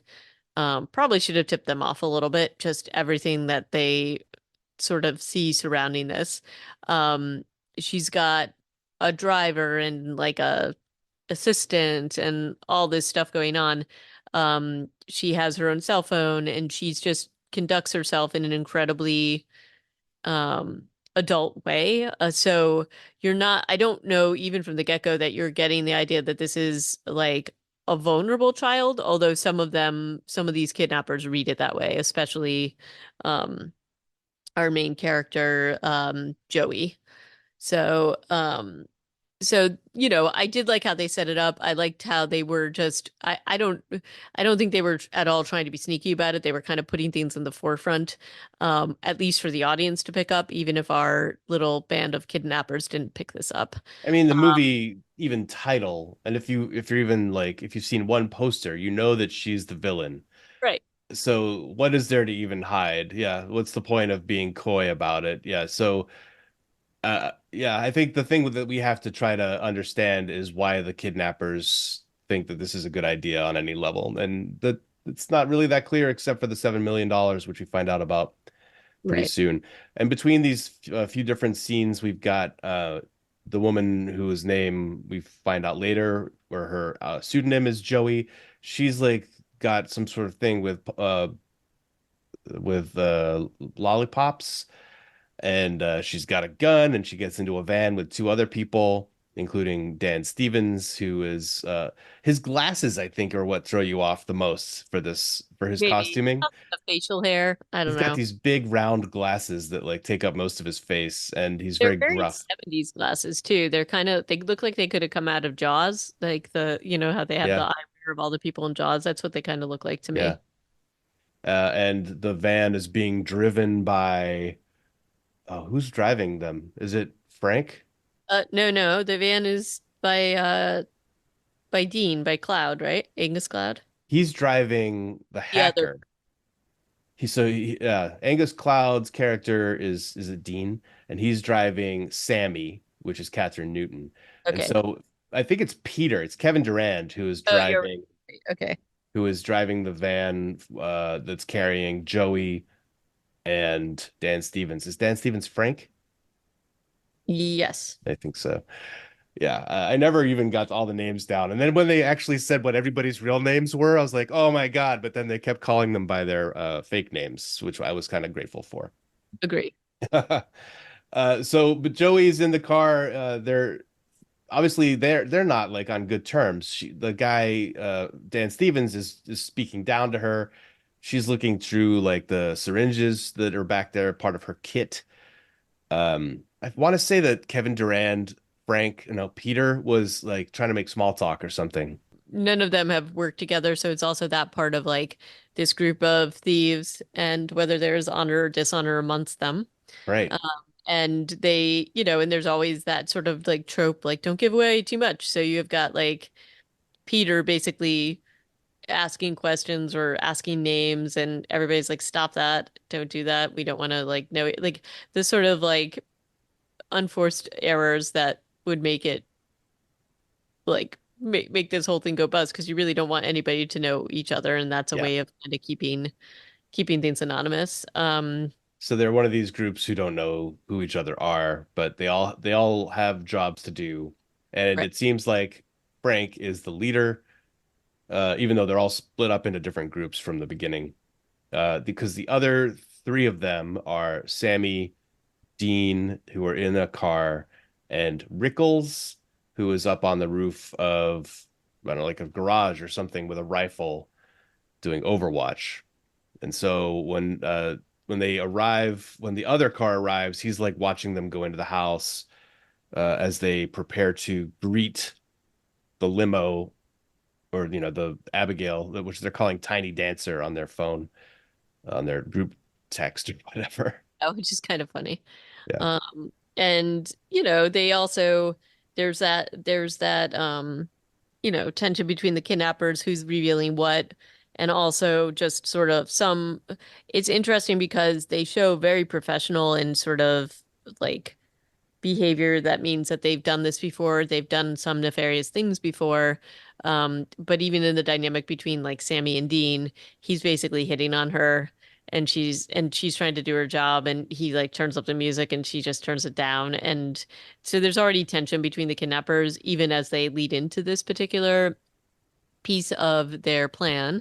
probably should have tipped them off a little bit, just everything that they sort of see surrounding this. Um, she's got a driver and like a assistant and all this stuff going on. She has her own cell phone and she's just conducts herself in an incredibly um adult way. So I don't know even from the get-go that you're getting the idea that this is like a vulnerable child, although some of these kidnappers read it that way, especially um our main character, Joey. So, I did like how they set it up. I liked how they were just I don't think they were at all trying to be sneaky about it. They were kind of putting things in the forefront, at least for the audience to pick up, even if our little band of kidnappers didn't pick this up. I mean, the movie even title, and if you're even like if you've seen one poster, you know that she's the villain. Right, So what is there to even hide? Yeah, what's the point of being coy about it? Yeah, so yeah, I think the thing that we have to try to understand is why the kidnappers think that this is a good idea on any level, and that it's not really that clear except for the $7 million, which we find out about pretty right. soon. And between these few different scenes, we've got the woman whose name we find out later, or her pseudonym is Joey. She's like got some sort of thing with lollipops, and she's got a gun, and she gets into a van with two other people, including Dan Stevens, who is his glasses, I think, are what throw you off the most for his Maybe costuming. the facial hair. I He's don't got know. these big round glasses that like take up most of his face, and he's They're very very gruff. 70s glasses too. They look like they could have come out of Jaws, like how they have the Yeah, eyewear of all the people in Jaws. That's what they kind of look like to yeah. me. And the van is being driven by, oh, who's driving them? Is it Frank? No, no, the van is by Dean, by Cloud, right? Angus Cloud. He's driving the The other. hacker. Angus Cloud's character is it Dean, and he's driving Sammy, which is Catherine Newton. And Okay. so I think it's Peter, it's Kevin Durand Oh, you're right. Okay. who is driving the van that's carrying Joey and Dan Stevens. Is Dan Stevens Frank? Yes. I think so. Yeah, I never even got all the names down. And then when they actually said what everybody's real names were, I was like, "Oh my God." But then they kept calling them by their fake names, which I was kind of grateful for. Agree. But Joey's in the car. They're obviously they're not like on good terms. The guy, Dan Stevens, is speaking down to her. She's looking through like the syringes that are back there, part of her kit. I want to say that Kevin Durand, Frank, Peter was like trying to make small talk or something. None of them have worked together, so it's also that part of like this group of thieves and whether there's honor or dishonor amongst them. Right. Um, and they, and there's always that sort of like trope, like don't give away too much. So you've got like Peter basically asking questions or asking names, and everybody's like, stop that, don't do that. We don't want to like know it. Like this sort of like unforced errors that would make it like make this whole thing go buzz because you really don't want anybody to know each other, and that's a Yeah. way of kind of keeping things anonymous. So they're one of these groups who don't know who each other are, but they all have jobs to do. And Right. it seems like Frank is the leader, even though they're all split up into different groups from the beginning. Because the other three of them are Sammy, Dean, who are in a car, and Rickles, who is up on the roof of, I don't know, like a garage or something with a rifle doing Overwatch. And so when they arrive, when the other car arrives, he's like watching them go into the house as they prepare to greet the limo, or the Abigail, which they're calling Tiny Dancer on their phone, on their group text or whatever. Which is kind of funny. Yeah. And they also there's that tension between the kidnappers, who's revealing what, and also just sort of some it's interesting because they show very professional and sort of like behavior that means that they've done this before, they've done some nefarious things before. But even in the dynamic between like Sammy and Dean, he's basically hitting on her, and she's trying to do her job, and he like turns up the music and she just turns it down. And so there's already tension between the kidnappers, even as they lead into this particular piece of their plan.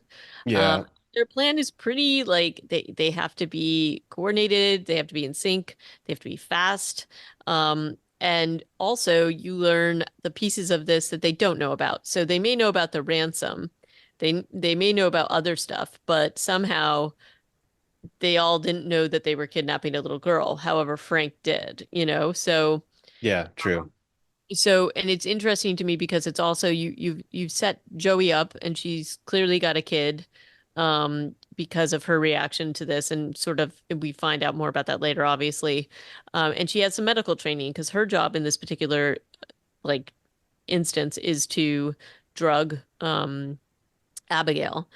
Um, Yeah. their plan is pretty like they have to be coordinated, they have to be in sync, they have to be fast. And also you learn the pieces of this that they don't know about. So they may know about the ransom. They may know about other stuff, but somehow they all didn't know that they were kidnapping a little girl. However, Frank did, So Yeah, true. and it's interesting to me because it's also you've set Joey up, and she's clearly got a kid because of her reaction to this, and sort of we find out more about that later, obviously. And she has some medical training because her job in this particular like instance is to drug Abigail.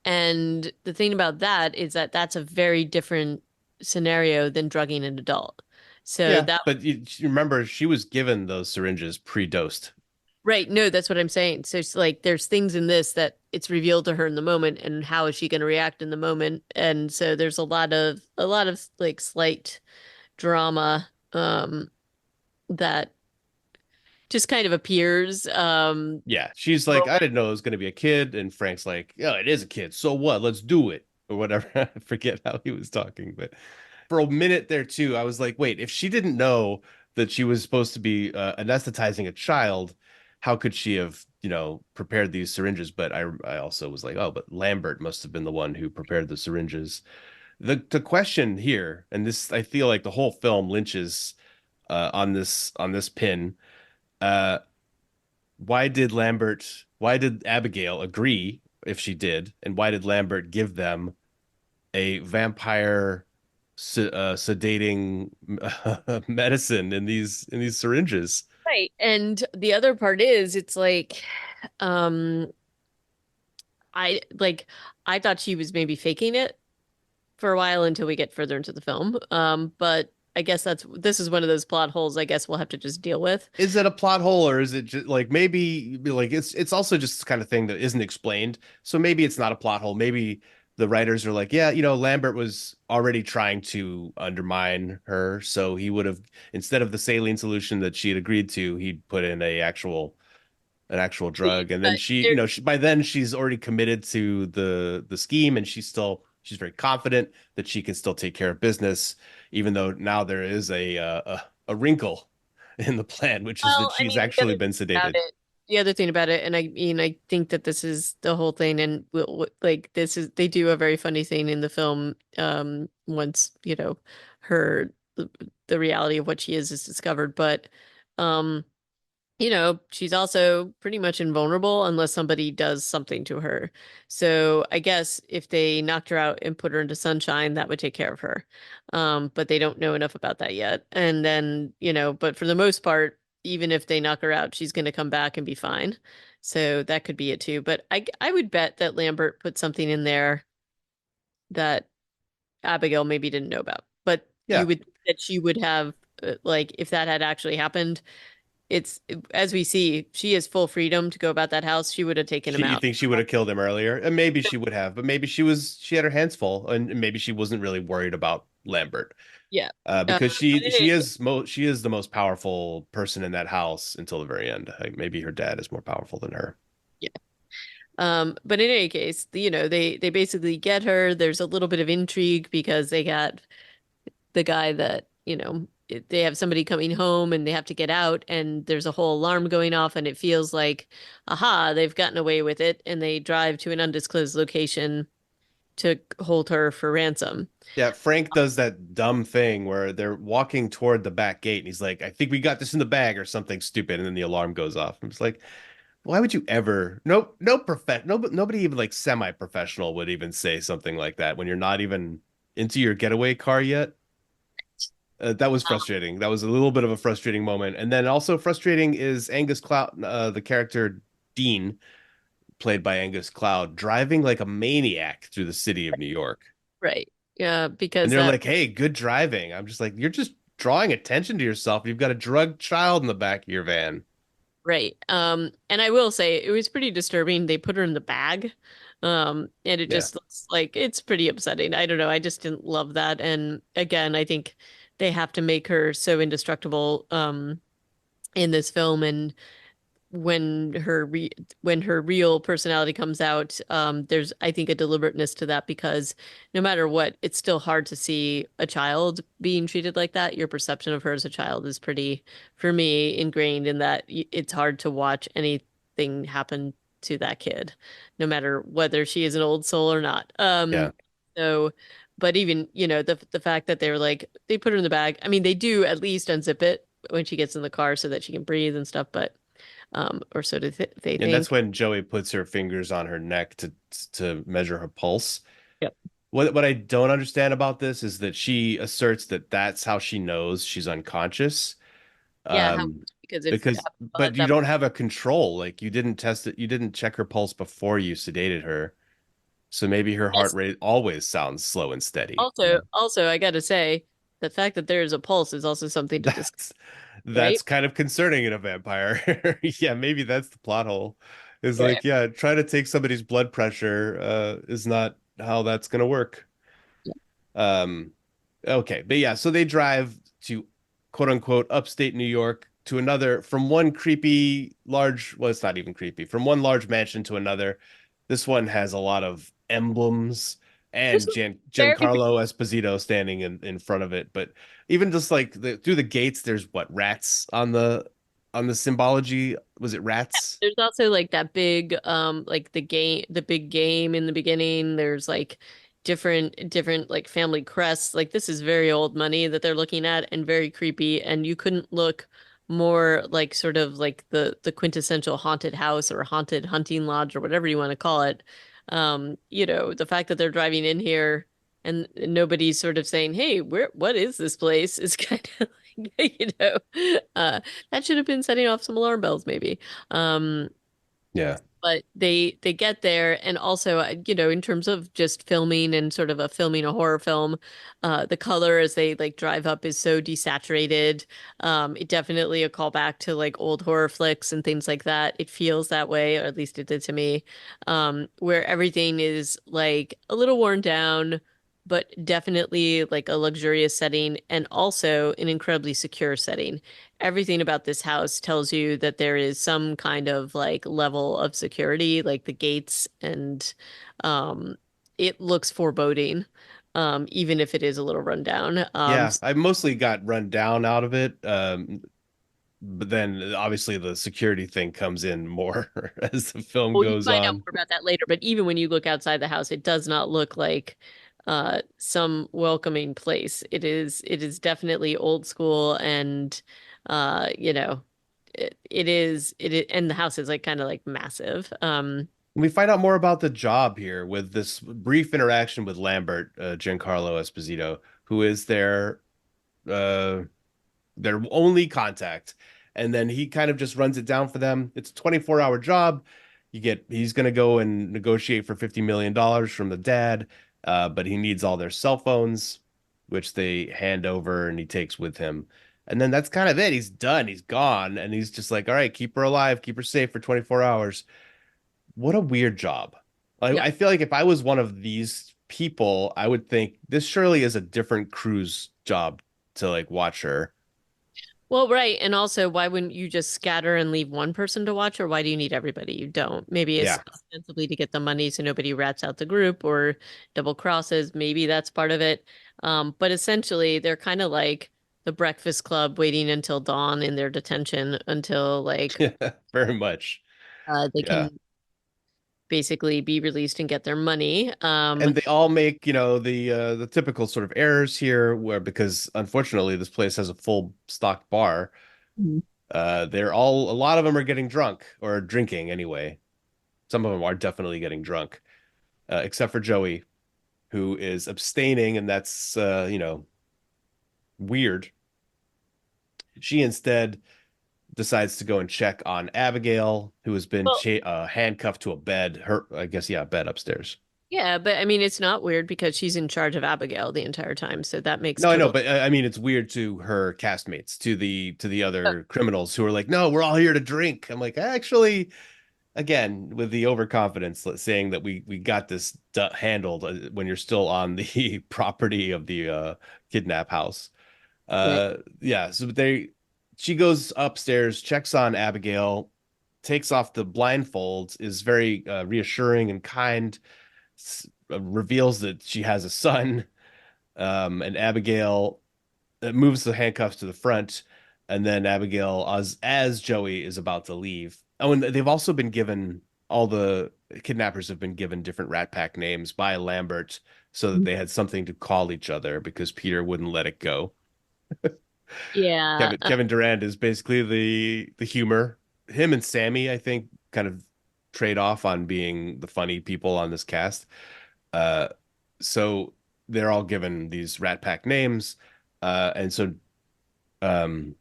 And the thing about that is that that's a very different scenario than drugging an adult. So Yeah, that but you remember she was given those syringes pre-dosed. Right. No, that's what I'm saying. So it's like there's things in this that it's revealed to her in the moment, and how is she going to react in the moment? And so there's a lot of like slight drama that just kind of appears. Yeah, she's like, I didn't know it was going to be a kid, and Frank's like, yeah, it is a kid. So what? Let's do it or whatever. I forget how he was talking, but for a minute there too, I was like, wait, if she didn't know that she was supposed to be anesthetizing a child, how could she have, prepared these syringes? But I also was like, oh, but Lambert must have been the one who prepared the syringes. The question here, and this, I feel like the whole film lynches on this pin. Uh, why did Abigail agree if she did, and why did Lambert give them a vampire sedating medicine in these syringes? Right. And the other part is it's like um I like I thought she was maybe faking it for a while until we get further into the film. But I guess this is one of those plot holes I guess we'll have to just deal with. Is it a plot hole, or is it just like maybe like it's also just kind of thing that isn't explained? So maybe it's not a plot hole. Maybe the writers are like, yeah, Lambert was already trying to undermine her, so he would have, instead of the saline solution that she had agreed to, he'd put in an actual drug. And then But she, there, by then she's already committed to the scheme, and she's very confident that she can still take care of business, even though now there is a wrinkle in the plan, which is that well, I she's mean, actually been sedated. the other thing about it, and I mean, I think that this is the whole thing, and like this is they do a very funny thing in the film. Once her the reality of what she is discovered, but um. She's also pretty much invulnerable unless somebody does something to her. So I guess if they knocked her out and put her into sunshine, that would take care of her. But they don't know enough about that yet. And then, but for the most part, even if they knock her out, she's going to come back and be fine. So that could be it too. But I would bet that Lambert put something in there that Abigail maybe didn't know about. But you Yeah. would that she would have like if that had actually happened it's as we see, she has full freedom to go about that house. She would have taken him You out. think she would have killed him earlier? And maybe she would have, but maybe she had her hands full, and maybe she wasn't really worried about Lambert. Yeah. Because But in any case, she is the most powerful person in that house until the very end. Like, maybe her dad is more powerful than her. yeah. But in any case, they basically get her. There's a little bit of intrigue because they got the guy that, they have somebody coming home and they have to get out and there's a whole alarm going off and it feels like, aha, they've gotten away with it and they drive to an undisclosed location to hold her for ransom. Yeah, Frank does that dumb thing where they're walking toward the back gate, and he's like, "I think we got this in the bag," or something stupid, and then the alarm goes off. I'm just like, why would you ever? Nobody even like semi-professional would even say something like that when you're not even into your getaway car yet. That was frustrating. That was a little bit of a frustrating moment. And then also frustrating is Angus Cloud, the character Dean, played by Angus Cloud, driving like a maniac through the city of New York. Right. Yeah, And because they're that like, "Hey, good driving." I'm just like, "You're just drawing attention to yourself. You've got a drugged child in the back of your van." right. And I will say it was pretty disturbing. They put her in the bag. And it Yeah. just looks like it's pretty upsetting. I don't know. I just didn't love that. And again, I think they have to make her so indestructible in this film and when when her real personality comes out, there's I think a deliberateness to that because no matter what, it's still hard to see a child being treated like that. Your perception of her as a child is pretty, for me, ingrained in that it's hard to watch anything happen to that kid, no matter whether she is an old soul or not. Yeah. So, but even, the fact that they were like they put her in the bag. I mean, they do at least unzip it when she gets in the car so that she can breathe and stuff, but or so do they And that's think. when Joey puts her fingers on her neck to measure her pulse. Yep. What I don't understand about this is that she asserts that that's how she knows she's unconscious. Yeah, how Um, because if but at you that don't have a control. Like, you didn't test it, you didn't check her pulse before you sedated her. So maybe her heart yes, rate always sounds slow and steady, also I gotta say the fact that there is a pulse is also something to discuss, That's right? that's kind of concerning in a vampire. Yeah, maybe that's the plot hole. Is Yeah. like, yeah, try to take somebody's blood pressure is not how that's gonna work. Um, okay, but yeah, so they drive to quote unquote upstate New York to another from one creepy large, well, it's not even creepy, from one large mansion to another. This one has a lot of emblems This and was very Giancarlo Esposito standing in front of it. But even just like through the gates, there's what, rats on the symbology. Was it rats? There's also like that big like the big game in the beginning. There's like different like family crests. Like this is very old money that they're looking at and very creepy and you couldn't look more like sort of like the quintessential haunted house or haunted hunting lodge or whatever you want to call it. The fact that they're driving in here and nobody's sort of saying, "Hey, what is this place?" is kind of like, uh that should have been setting off some alarm bells, maybe. Um, Yeah. but they get there, and also in terms of just filming and sort of a filming a horror film, the color as they like drive up is so desaturated. It definitely a callback to like old horror flicks and things like that. It feels that way, or at least it did to me, where everything is like a little worn down, but definitely like a luxurious setting and also an incredibly secure setting. Everything about this house tells you that there is some kind of like level of security, like the gates, and um, it looks foreboding, even if it is a little rundown. Yeah, I mostly got run down out of it. But then obviously the security thing comes in more as the film Well, you goes find out on. more about that later, but even when you look outside the house, it does not look like some welcoming place. It is definitely old school, and it is, and the house is like kind of like massive. We find out more about the job here with this brief interaction with Lambert, Giancarlo Esposito, who is uh their only contact. And then he kind of just runs it down for them. It's a 24-hour job. He's going to go and negotiate for $50 million from the dad, but he needs all their cell phones, which they hand over and he takes with him. And then that's kind of it. He's done. He's gone. And he's just like, all right, keep her alive, keep her safe for 24 hours. What a weird job. Yeah. I feel like if I was one of these people, I would think this surely is a different crew's job to like watch her. Well, right. And also, why wouldn't you just scatter and leave one person to watch, or why do you need everybody? You don't. Maybe it's Yeah. ostensibly to get the money so nobody rats out the group or double crosses. Maybe that's part of it. But essentially, they're kind of like the Breakfast Club waiting until dawn in their detention until like Very much. they Yeah. can basically be released and get their money. And they all make, the typical sort of errors here where because unfortunately this place has a full stocked bar, Mhm. a lot of them are getting drunk or drinking anyway. Some of them are definitely getting drunk, except for Joey, who is abstaining, and that's weird. She instead decides to go and check on Abigail, who has been Well, handcuffed to a bed. I guess, yeah, bed upstairs. yeah, but I mean, it's not weird because she's in charge of Abigail the entire time, so that makes No, I know, total. but I mean, it's weird to her castmates, to the other criminals who are like, "No, we're all here to drink." I'm like, actually, again, with the overconfidence, saying that we got this handled when you're still on the property of the kidnap house. Right. Yeah, so she goes upstairs, checks on Abigail, takes off the blindfolds, is very reassuring and kind, reveals that she has a son, and Abigail moves the handcuffs to the front, and then Abigail, as Joey is about to leave. Oh, and they've also been given all the kidnappers have been given different Rat Pack names by Lambert so that they had something to call each other because Peter wouldn't let it go. Yeah. Kevin Durand is basically the humor. Him and Sammy, I think, kind of trade off on being the funny people on this cast. Uh, so they're all given these Rat Pack names, and so um,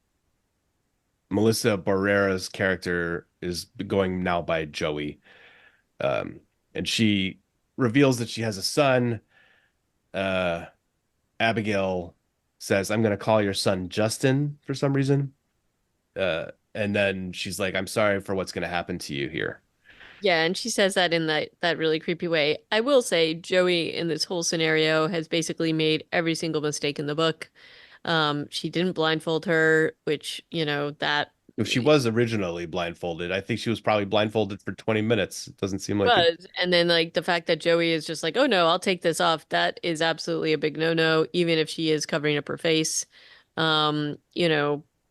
Melissa Barrera's character is going now by Joey, and she reveals that she has a son. Uh, Abigail says, "I'm going to call your son Justin for some reason." And then she's like, "I'm sorry for what's going to happen to you here." Yeah, and she says that in that really creepy way. I will say Joey in this whole scenario has basically made every single mistake in the book. She didn't blindfold her, which, that If she was originally blindfolded, I think she was probably blindfolded for 20 minutes. It doesn't seem like it. was. And then like the fact that Joey is just like, "Oh no, I'll take this off." That is absolutely a big no-no, even if she is covering up her face.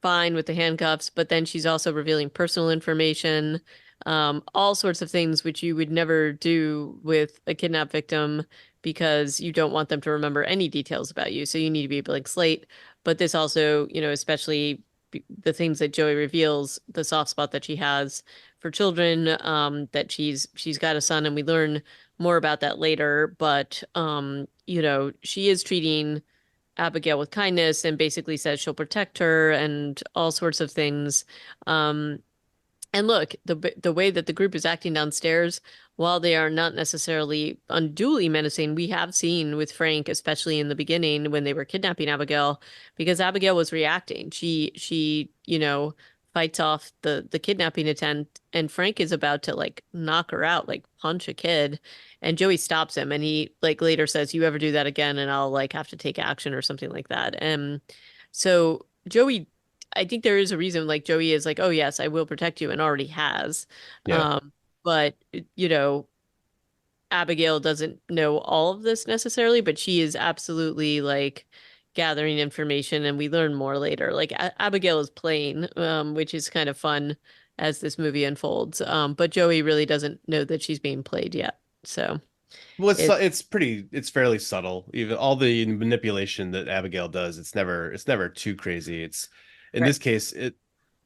Fine with the handcuffs, but then she's also revealing personal information, all sorts of things which you would never do with a kidnap victim because you don't want them to remember any details about you. So you need to be a blank slate. But this also, especially the things that Joey reveals, the soft spot that she has for children, that she's got a son, and we learn more about that later. But she is treating Abigail with kindness and basically says she'll protect her and all sorts of things. Um, And look, the way that the group is acting downstairs, while they are not necessarily unduly menacing, we have seen with Frank, especially in the beginning when they were kidnapping Abigail, because Abigail was reacting. She fights off the kidnapping attempt, and Frank is about to like knock her out, like punch a kid, and Joey stops him, and he like later says, "You ever do that again, and I'll like have to take action or something like that." And so Joey I think there is a reason like Joey is like, oh yes, I will protect you and already has. Yeah. Um, but you know, Abigail doesn't know all of this necessarily, but she is absolutely like gathering information and we learn more later. Like Abigail is playing, which is kind of fun as this movie unfolds. But Joey really doesn't know that she's being played yet. So Well, it it's fairly subtle. Even all the manipulation that Abigail does, it's never too crazy. It's in right. this case,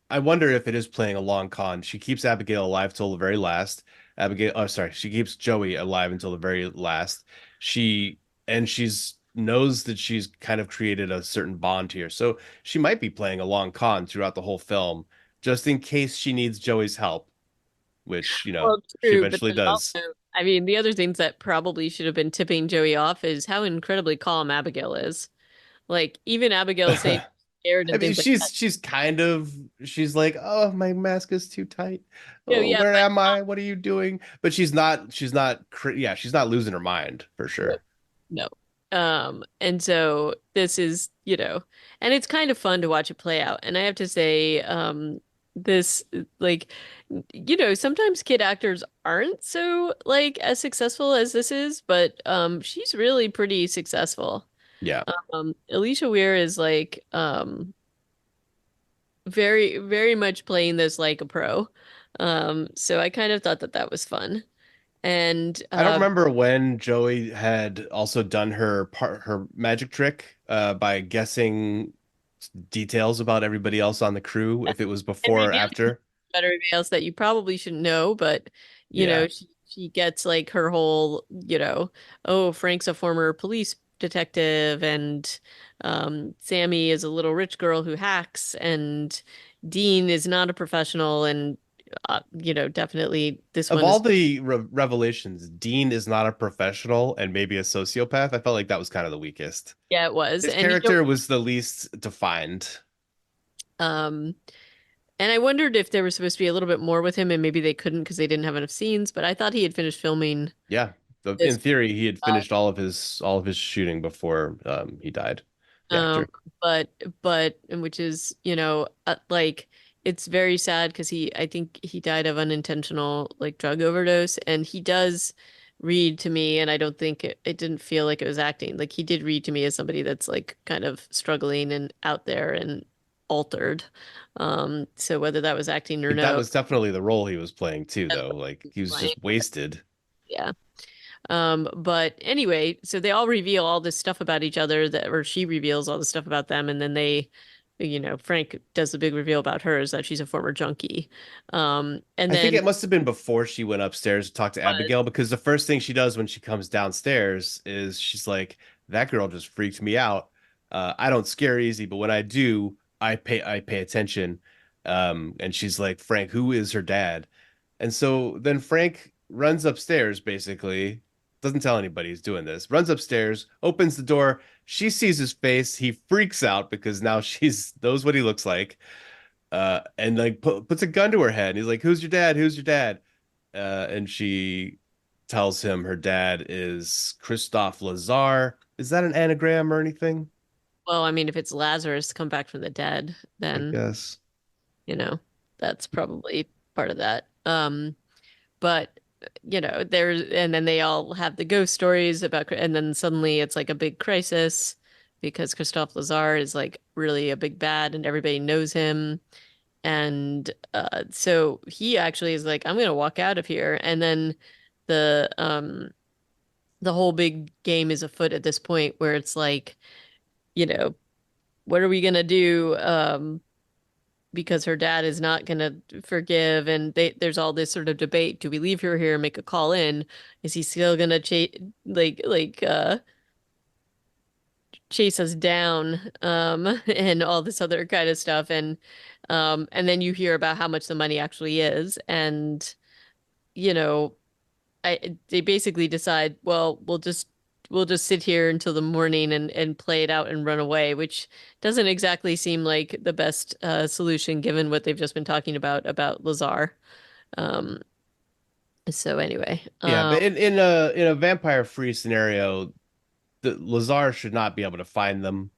I wonder if it is playing a long con. She keeps Abigail alive till the very last. Abigail, oh sorry, she keeps Joey alive until the very last. She and she's knows that she's kind of created a certain bond here. So she might be playing a long con throughout the whole film, just in case she needs Joey's help, which, Well, she true, but eventually then does. also, I mean, the other things that probably should have been tipping Joey off is how incredibly calm Abigail is. Like even Abigail saying scared I and mean, things like that. she's like, oh, my mask is too tight. You know, Oh, yeah, where but am I? What are you doing? But yeah, she's not losing her mind for no, sure. no. And so this is, and it's kind of fun to watch it play out. And I have to say, this like, sometimes kid actors aren't so like as successful as this is, but she's really pretty successful. Yeah. Alicia Weir is like very, very much playing this like a pro. So I kind of thought that that was fun. And I don't remember when Joey had also done her magic trick by guessing details about everybody else on the crew, if it was and before or revealing after. about everybody else that you probably shouldn't know, but Yeah. she gets like her whole, oh, Frank's a former police detective, and Sammy is a little rich girl who hacks, and Dean is not a professional, and definitely this Of one all is, the revelations, Dean is not a professional and maybe a sociopath. I felt like that was kind of the weakest. yeah, it was, His and character was the least defined. um. And I wondered if there was supposed to be a little bit more with him, and maybe they couldn't because they didn't have enough scenes. But I thought he had finished filming Yeah. In this. theory, he had finished all of his shooting before he died. The Um, actor. but and which is, like it's very sad because I think he died of unintentional like drug overdose, and he does read to me, and I don't think it didn't feel like it was acting. Like he did read to me as somebody that's like kind of struggling and out there and altered. So whether that was acting or That no, was definitely the role he was playing too, that's though. what Like he's he was playing. just wasted. Yeah. But anyway, so they all reveal all this stuff about each other or she reveals all this stuff about them, and then Frank does the big reveal about her is that she's a former junkie. And I think then it must have been before she went upstairs to talk to was, Abigail because the first thing she does when she comes downstairs is she's like, "That girl just freaked me out. I don't scare easy, but when I do, I pay attention." And she's like, "Frank, who is her dad?" And so then Frank runs upstairs, basically, doesn't tell anybody he's doing this, runs upstairs, opens the door. She sees his face. He freaks out because now she's knows what he looks like, and like puts a gun to her head. And he's like, "Who's your dad? Who's your dad?" And she tells him her dad is Christophe Lazar. Is that an anagram or anything? well, I mean, if it's Lazarus come back from the dead, I then, guess. you know, that's probably part of that. But and then they all have the ghost stories about, and then suddenly it's like a big crisis because Christophe Lazar is like really a big bad and everybody knows him. And so he actually is like, I'm gonna walk out of here. And then the um the whole big game is afoot at this point where it's like, you know, what are we gonna do? Because her dad is not gonna forgive, and there's all this sort of debate. Do we leave her here and make a call in? Is he still gonna like chase us down, and all this other kind of stuff. And then you hear about how much the money actually is. And, you know, they basically decide, well, we'll just sit here until the morning and play it out and run away, which doesn't exactly seem like the best solution given what they've just been talking about Lazar. Um, so anyway, Yeah, but in a vampire free scenario, the Lazar should not be able to find them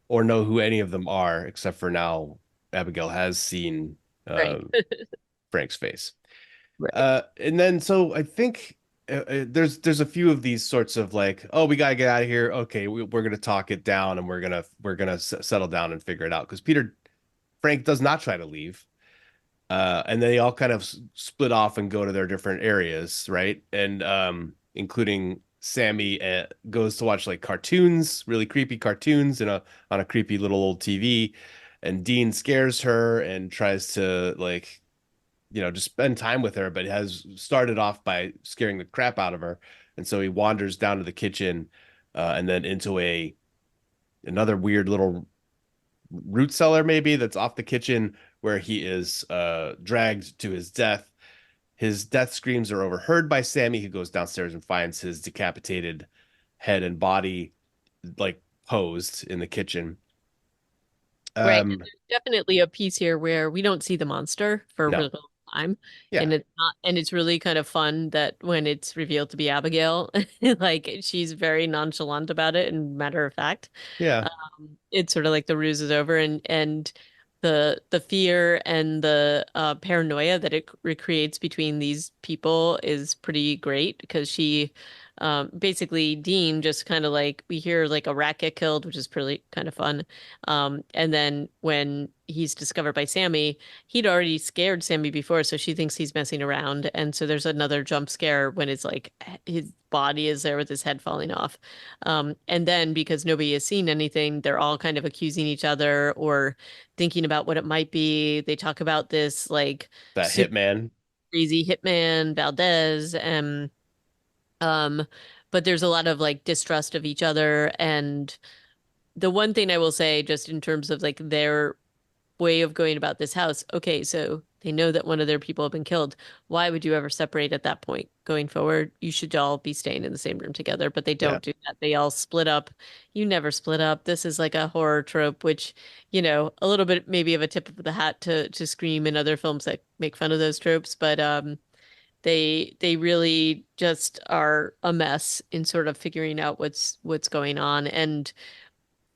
or know who any of them are, except for now Abigail has seen uh, Frank. Frank's face. Right. And then so I think there's a few of these sorts of like, oh, we gotta get out of here. Okay, we're gonna talk it down and we're gonna settle down and figure it out because Peter Frank does not try to leave. And then they all kind of split off and go to their different areas, right? And including Sammy goes to watch like cartoons, really creepy cartoons in a on a creepy little old TV, and Dean scares her and tries to like just spend time with her, but has started off by scaring the crap out of her. And so he wanders down to the kitchen and then into a another weird little root cellar maybe that's off the kitchen where he is dragged to his death. His death screams are overheard by Sammy, who goes downstairs and finds his decapitated head and body like posed in the kitchen. Right. And Um, there's definitely a piece here where we don't see the monster for a no, really long time. yeah, And it's really kind of fun that when it's revealed to be Abigail, like she's very nonchalant about it and matter of fact. yeah, It's sort of like the ruse is over, and the fear and the paranoia that it recreates between these people is pretty great because she basically Dean just kind of like we hear like a rat get killed, which is pretty kind of fun. And then when he's discovered by Sammy, he'd already scared Sammy before, so she thinks he's messing around. And so there's another jump scare when it's like his body is there with his head falling off. And then because nobody has seen anything, they're all kind of accusing each other or thinking about what it might be. They talk about this like that super hitman. crazy hitman Valdez, and um, but there's a lot of like distrust of each other. And the one thing I will say, just in terms of like their way of going about this house. Okay, so they know that one of their people have been killed. Why would you ever separate at that point? Going forward, you should all be staying in the same room together, but they Yeah, don't do that. They all split up. You never split up. This is like a horror trope, which, a little bit maybe of a tip of the hat to Scream and other films that make fun of those tropes, but they really just are a mess in sort of figuring out what's going on. And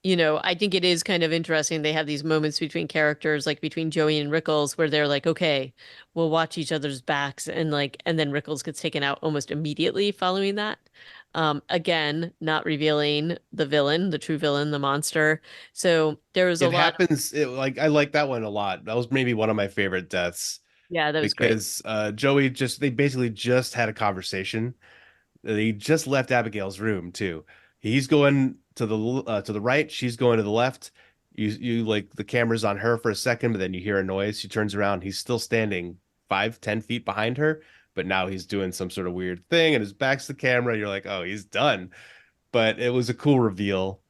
I think it is kind of interesting. They have these moments between characters, like between Joey and Rickles, where they're like, okay, we'll watch each other's backs, and then Rickles gets taken out almost immediately following that. Again, not revealing the villain, the true villain, the monster. So there was a it lot of, happens. Like I like that one a lot. That was maybe one of my favorite deaths yeah, that was great. because Joey just they basically just had a conversation. He just left Abigail's room too. He's going to the right, she's going to the left. You like the camera's on her for a second, but then you hear a noise. She turns around. He's still standing 5, 10 feet behind her, but now he's doing some sort of weird thing, and his back's to the camera. You're like, oh, he's done. But it was a cool reveal.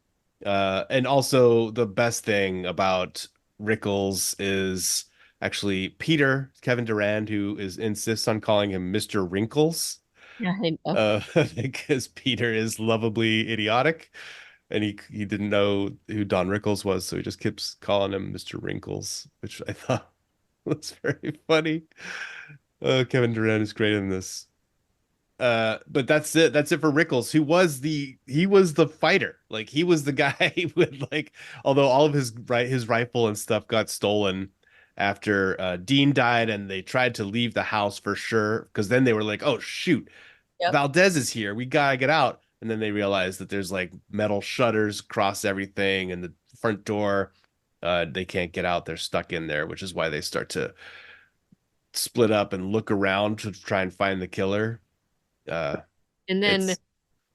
And also the best thing about Rickles is actually Peter, Kevin Durand, who is insists on calling him Mr. Wrinkles, Yeah, I know. because Peter is lovably idiotic, and he didn't know who Don Rickles was, so he just keeps calling him Mr. Wrinkles, which I thought was very funny. Kevin Durand is great in this. But that's it. That's it for Rickles, who was the fighter. Like he was the guy with like, although all of his rifle and stuff got stolen after Dean died, and they tried to leave the house for sure because then they were like, oh shoot, Yep. Valdez is here. We gotta get out. And then they realized that there's like metal shutters across everything and the front door. They can't get out. They're stuck in there, which is why they start to split up and look around to try and find the killer. Uh, And then it's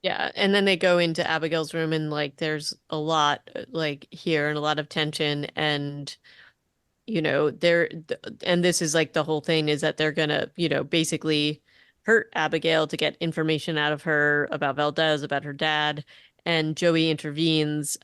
yeah, and then they go into Abigail's room and like there's a lot like here and a lot of tension and and this is like the whole thing is that they're gonna, basically hurt Abigail to get information out of her about Valdez, about her dad. and Joey intervenes.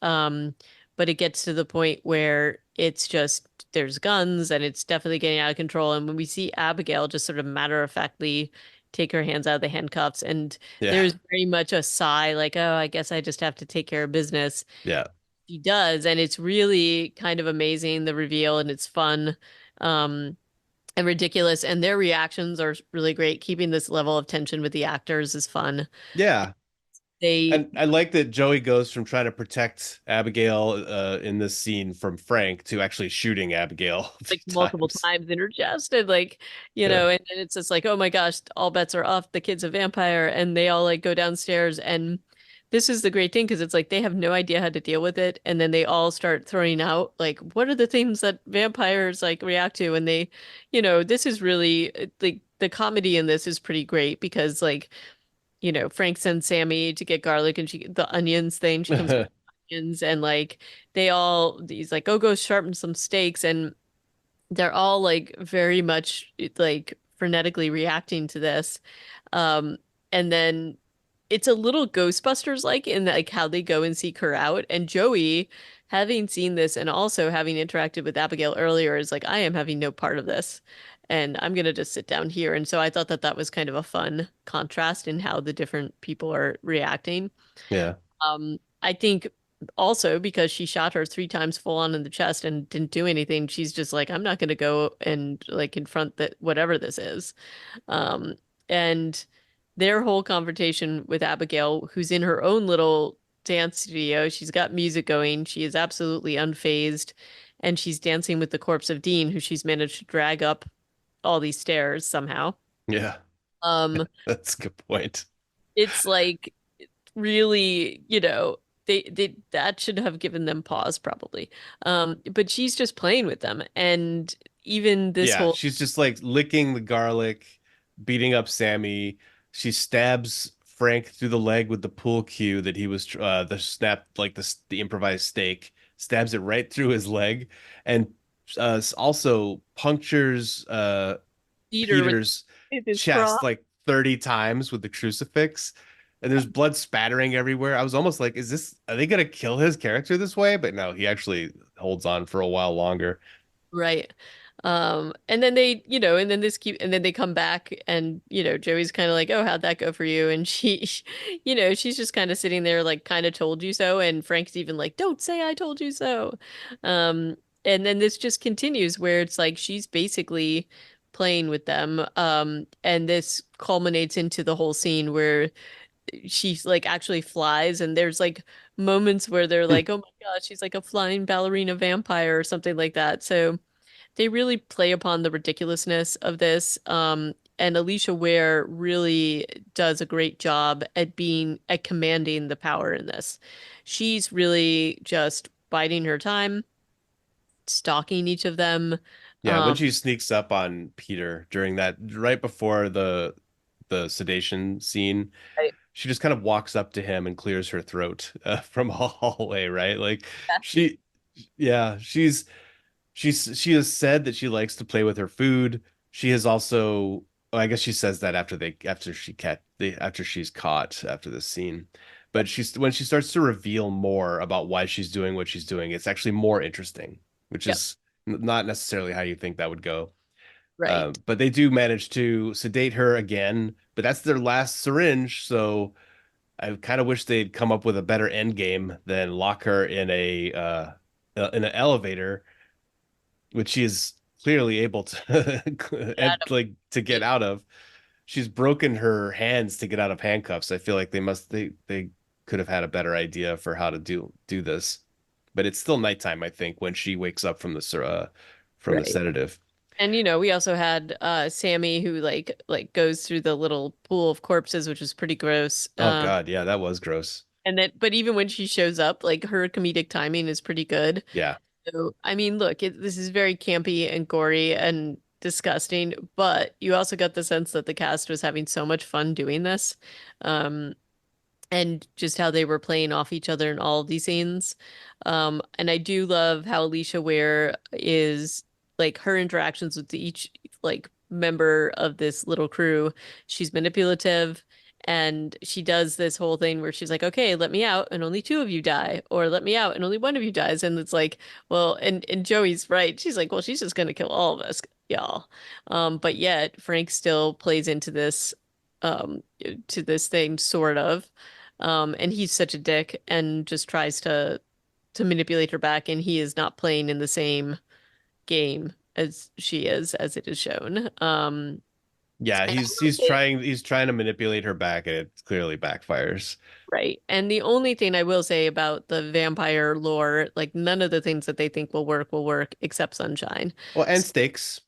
But it gets to the point where it's just there's guns and it's definitely getting out of control. And when we see Abigail just sort of matter-of-factly take her hands out of the handcuffs, and Yeah. there's very much a sigh, like, oh, I guess I just have to take care of business. Yeah. She does, and it's really kind of amazing, the reveal, and it's fun. Um, and ridiculous, and their reactions are really great. Keeping this level of tension with the actors is fun. Yeah. They And I like that Joey goes from trying to protect Abigail in this scene from Frank to actually shooting Abigail a like few multiple times. times intergested, like, Yeah. and it's just like, oh my gosh, all bets are off. The kid's a vampire, and they all like go downstairs. And this is the great thing because it's like they have no idea how to deal with it, and then they all start throwing out like, what are the things that vampires like react to? And they, this is really the comedy in this is pretty great because like Frank sends Sammy to get garlic and the onions thing. She comes back with onions and like he's like, go sharpen some steaks. And they're all like very much like frenetically reacting to this. Um, and then it's a little Ghostbusters like in like how they go and seek her out. And Joey, having seen this and also having interacted with Abigail earlier, is like, I am having no part of this. And I'm gonna just sit down here. And so I thought that that was kind of a fun contrast in how the different people are reacting. Yeah. I think also because she shot her 3 times full on in the chest and didn't do anything, she's just like, I'm not gonna go and like confront that whatever this is. Um, and their whole confrontation with Abigail, who's in her own little dance studio, she's got music going, she is absolutely unfazed, and she's dancing with the corpse of Dean, who she's managed to drag up all these stairs somehow. Yeah. Um, That's a good point. it's like really, they that should have given them pause probably. But she's just playing with them, and even this Yeah, whole she's just like licking the garlic, beating up Sammy. She stabs Frank through the leg with the pool cue that he was the snap like the improvised stake, stabs it right through his leg, and also punctures theater Peter's with his cross. chest like 30 times with the crucifix. And there's blood spattering everywhere. I was almost like, are they gonna kill his character this way? But no, he actually holds on for a while longer. Right. And then and then and then they come back and, Joey's kind of like, oh, how'd that go for you? And she's just kind of sitting there like kind of told you so. And Frank's even like, don't say I told you so. Um, and then this just continues where it's like she's basically playing with them. And this culminates into the whole scene where she's like actually flies and there's like moments where they're like, oh my God, she's like a flying ballerina vampire or something like that. So they really play upon the ridiculousness of this. And Alicia Ware really does a great job at commanding the power in this. She's really just biding her time, stalking each of them. Yeah, when Um, she sneaks up on Peter during that right before the sedation scene, I- she just kind of walks up to him and clears her throat from a hallway, right? Like yeah, she yeah, she has said that she likes to play with her food. She has also well, I guess she says that after she's caught after this scene. But she's when she starts to reveal more about why she's doing what she's doing, it's actually more interesting, which yep, is not necessarily how you think that would go. right. But they do manage to sedate her again, but that's their last syringe, so I kind of wish they'd come up with a better end game than lock her in an elevator, which she is clearly able to Yeah, and like to get out of. She's broken her hands to get out of handcuffs. I feel like they could have had a better idea for how to do this. But it's still nighttime, I think, when she wakes up from the right. sedative. And we also had Sammy who like goes through the little pool of corpses, which is pretty gross. Oh God, yeah, that was gross. And then but even when she shows up, like her comedic timing is pretty good. Yeah. So I mean, look, this is very campy and gory and disgusting, but you also got the sense that the cast was having so much fun doing this. Um, and just how they were playing off each other in all of these scenes. And I do love how Alicia Ware is like her interactions with each like member of this little crew. She's manipulative And she does this whole thing where she's like, okay, let me out and only two of you die, or let me out and only one of you dies. And it's like, well, and Joey's right. She's like, well, she's just gonna kill all of us, y'all. But yet Frank still plays into this to this thing sort of. And he's such a dick and just tries to manipulate her back, and he is not playing in the same game as she is, as it is shown. Yeah, And I he's will say, he's trying to manipulate her back, and it clearly backfires. right. And the only thing I will say about the vampire lore, like none of the things that they think will work except sunshine. Well, and S- stakes,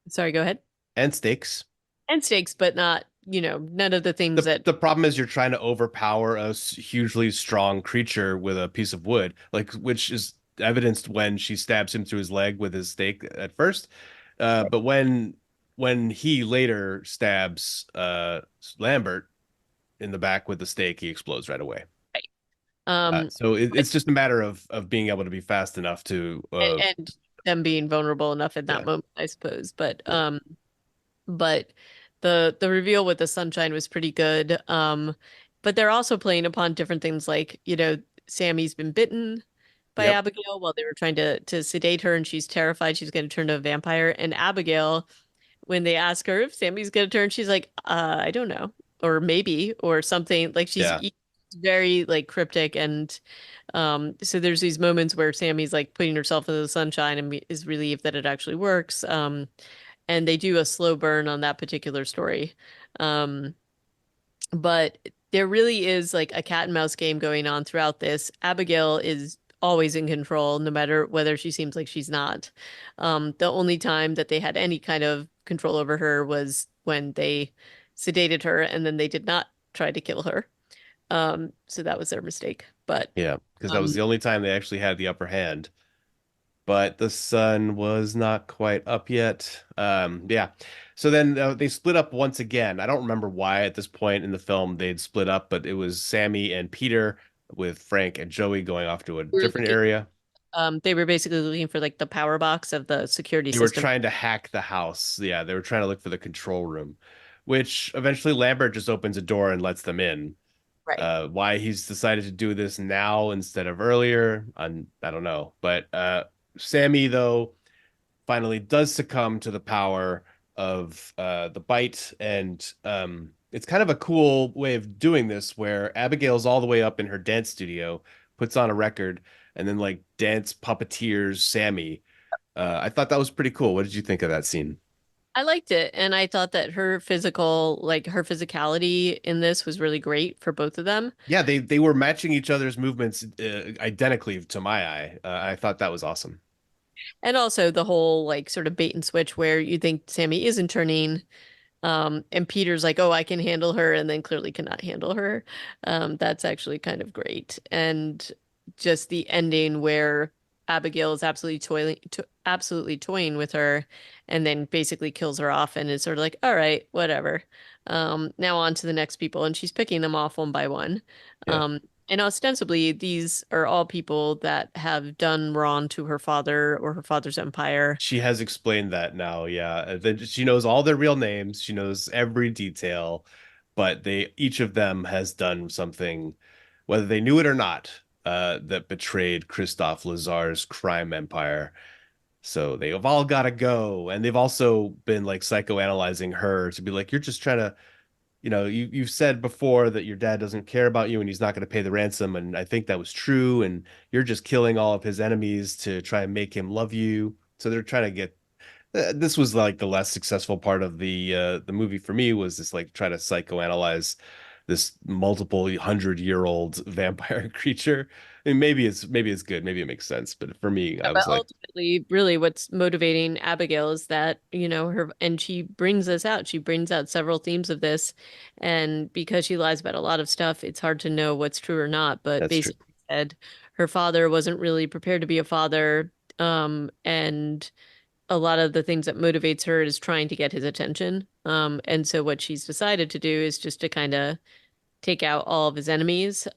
Sorry, go ahead. and stakes. And stakes, but not, none of the things that, The problem is you're trying to overpower a hugely strong creature with a piece of wood, like which is evidenced when she stabs him through his leg with his stake at first. But when he later stabs Lambert in the back with the stake, he explodes right away. right. Um, So but, it's just a matter of being able to be fast enough to and them being vulnerable enough in that yeah, moment, I suppose. yeah. But the reveal with the sunshine was pretty good. But they're also playing upon different things like, Sammy's been bitten by Yep. Abigail while they were trying to sedate her, and she's terrified she's going to turn to a vampire. And Abigail, when they ask her if Sammy's going to turn, she's like, I don't know, or maybe, or something. Like she's Yeah. very like cryptic, and so there's these moments where Sammy's like putting herself into the sunshine and is relieved that it actually works. And they do a slow burn on that particular story. Um, but there really is like a cat and mouse game going on throughout this. Abigail is always in control, no matter whether she seems like she's not. The only time that they had any kind of control over her was when they sedated her, and then they did not try to kill her. So that was their mistake. But Yeah, because that was um, the only time they actually had the upper hand. But the sun was not quite up yet. Yeah. So then they split up once again. I don't remember why at this point in the film they'd split up, but it was Sammy and Peter with Frank and Joey going off to a we were different looking, area. they were basically looking for like the power box of the security They were system. trying to hack the house. Yeah, they were trying to look for the control room, which eventually Lambert just opens a door and lets them in. Right. Why he's decided to do this now instead of earlier, I don't know. But Sammy, though, finally does succumb to the power of the bite. And it's kind of a cool way of doing this where Abigail's all the way up in her dance studio, puts on a record, and then like dance puppeteers Sammy. I thought that was pretty cool. What did you think of that scene? I liked it, and I thought that her physicality in this was really great for both of them. Yeah, they were matching each other's movements identically to my eye. I thought that was awesome. And also the whole like sort of bait and switch where you think Sammy isn't turning, and Peter's like, "Oh, I can handle her," and then clearly cannot handle her. That's actually kind of great. And just the ending where Abigail is absolutely toying with her, and then basically kills her off, and is sort of like, "All right, whatever." Now on to the next people, and she's picking them off one by one. Yeah. And ostensibly, these are all people that have done wrong to her father or her father's empire. She has explained that now, yeah. Then she knows all their real names, she knows every detail, but they each of them has done something, whether they knew it or not, that betrayed Christophe Lazar's crime empire. So they have all got to go, and they've also been like psychoanalyzing her to be like, you're just trying to, you've said before that your dad doesn't care about you and he's not going to pay the ransom, and I think that was true, and you're just killing all of his enemies to try and make him love you. So they're trying to get this was like the less successful part of the movie for me was this like try to psychoanalyze this multiple 100-year-old vampire creature. I mean, maybe it's good, maybe it makes sense, but for me, Yeah, I but was like, ultimately, really what's motivating Abigail is that, and she brings this out. She brings out several themes of this. And because she lies about a lot of stuff, it's hard to know what's true or not. But that's true. basically said her father wasn't really prepared to be a father. And a lot of the things that motivates her is trying to get his attention. And so what she's decided to do is just to kind of take out all of his enemies,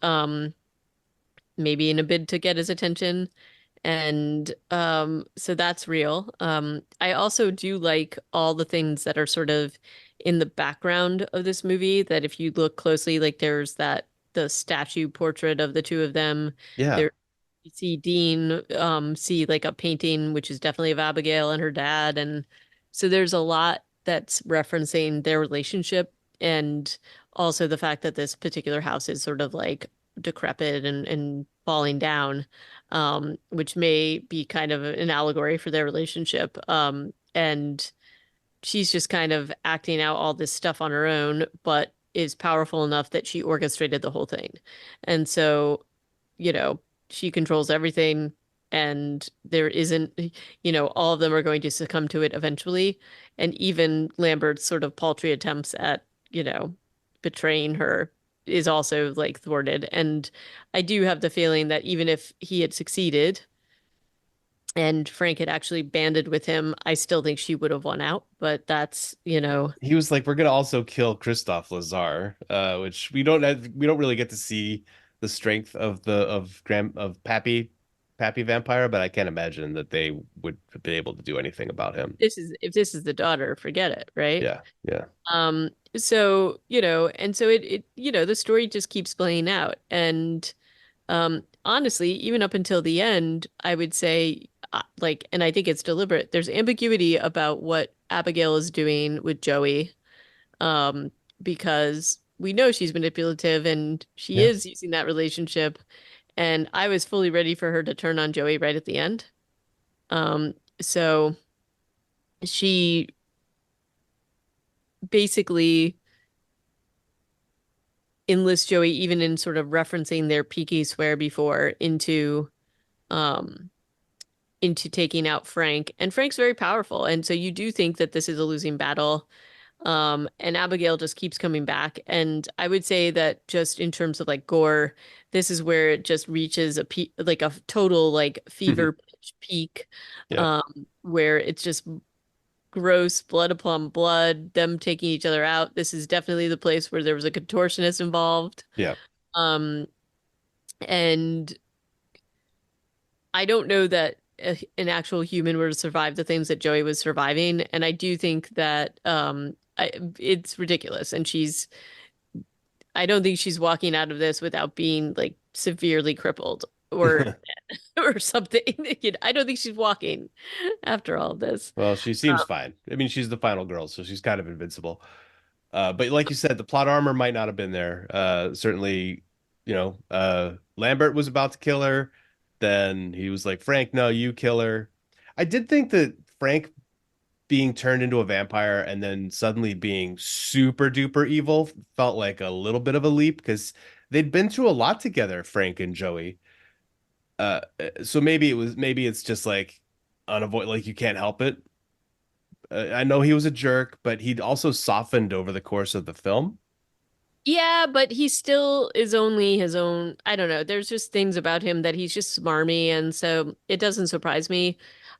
maybe in a bid to get his attention. And so that's real. I also do like all the things that are sort of in the background of this movie that if you look closely, like there's that the statue portrait of the two of them. Yeah. There you see Dean see like a painting which is definitely of Abigail and her dad. And so there's a lot that's referencing their relationship and also the fact that this particular house is sort of like decrepit and falling down, which may be kind of an allegory for their relationship. And she's just kind of acting out all this stuff on her own, but is powerful enough that she orchestrated the whole thing. And so, you know, she controls everything, and there isn't, all of them are going to succumb to it eventually. And even Lambert's sort of paltry attempts at, betraying her is also like thwarted. And I do have the feeling that even if he had succeeded, and Frank had actually banded with him, I still think she would have won out. But He was like, we're gonna also kill Christoph Lazar, which we don't really get to see the strength of Pappy Vampire, but I can't imagine that they would have been able to do anything about him. if this is the daughter, forget it, right? Yeah, yeah. So, and so the story just keeps playing out. And honestly, even up until the end, I would say, like, and I think it's deliberate, there's ambiguity about what Abigail is doing with Joey, um, because we know she's manipulative and she Yeah. is using that relationship. And I was fully ready for her to turn on Joey right at the end. So she basically enlists Joey, even in sort of referencing their peaky swear before, um, into taking out Frank. And Frank's very powerful. And so you do think that this is a losing battle. And Abigail just keeps coming back. And I would say that just in terms of like gore, this is where it just reaches a peak, like a total like fever pitch peak, Yeah, where it's just gross blood upon blood, them taking each other out. This is definitely the place where there was a contortionist involved. yeah. Um, and I don't know that an actual human were to survive the things that Joey was surviving. And I do think that it's ridiculous. And I don't think she's walking out of this without being like severely crippled or or something. I don't think she's walking after all of this. Well, she seems fine. I mean, she's the final girl, so she's kind of invincible. But like you said, the plot armor might not have been there. Certainly, Lambert was about to kill her. Then he was like, Frank, no, you kill her. I did think that Frank being turned into a vampire and then suddenly being super duper evil felt like a little bit of a leap because they'd been through a lot together, Frank and Joey. So maybe it's just like unavoid like you can't help it. I know he was a jerk, but he'd also softened over the course of the film. Yeah, but he still is only his own. I don't know. There's just things about him that he's just smarmy, and so it doesn't surprise me.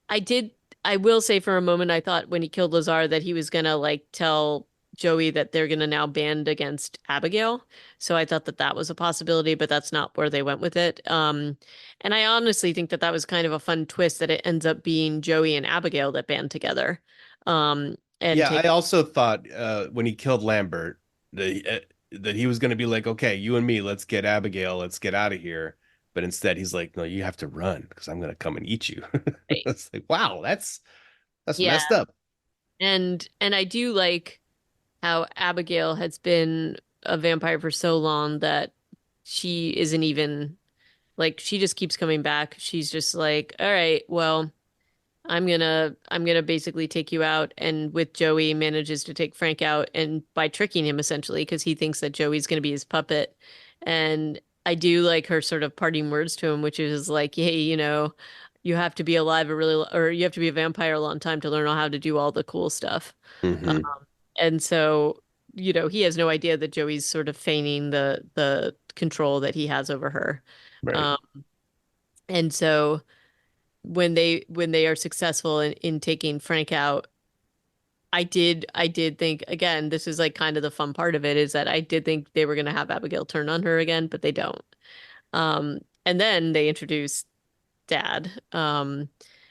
I did, I will say for a moment, I thought when he killed Lazar that he was gonna like tell Joey that they're gonna now band against Abigail. So I thought that that was a possibility, but that's not where they went with it. And I honestly think that that was kind of a fun twist that it ends up being Joey and Abigail that band together, and Yeah, I take. also thought when he killed Lambert that he was going to be like, okay, you and me, let's get Abigail, let's get out of here. But instead, he's like, no, you have to run because I'm going to come and eat you. It's like, wow, that's Yeah, messed up. and I do like how Abigail has been a vampire for so long that she isn't even like she just keeps coming back. She's just like, all right, well, I'm gonna basically take you out. And with Joey manages to take Frank out and by tricking him essentially because he thinks that Joey's gonna be his puppet. And I do like her sort of parting words to him, which is like, hey, you have to be alive or you have to be a vampire a long time to learn how to do all the cool stuff. Hmm. And so, he has no idea that Joey's sort of feigning the control that he has over her. Right. Um, and so when they are successful in taking Frank out, I did think again, this is like kind of the fun part of it is that I did think they were gonna have Abigail turn on her again, but they don't. And then they introduce Dad.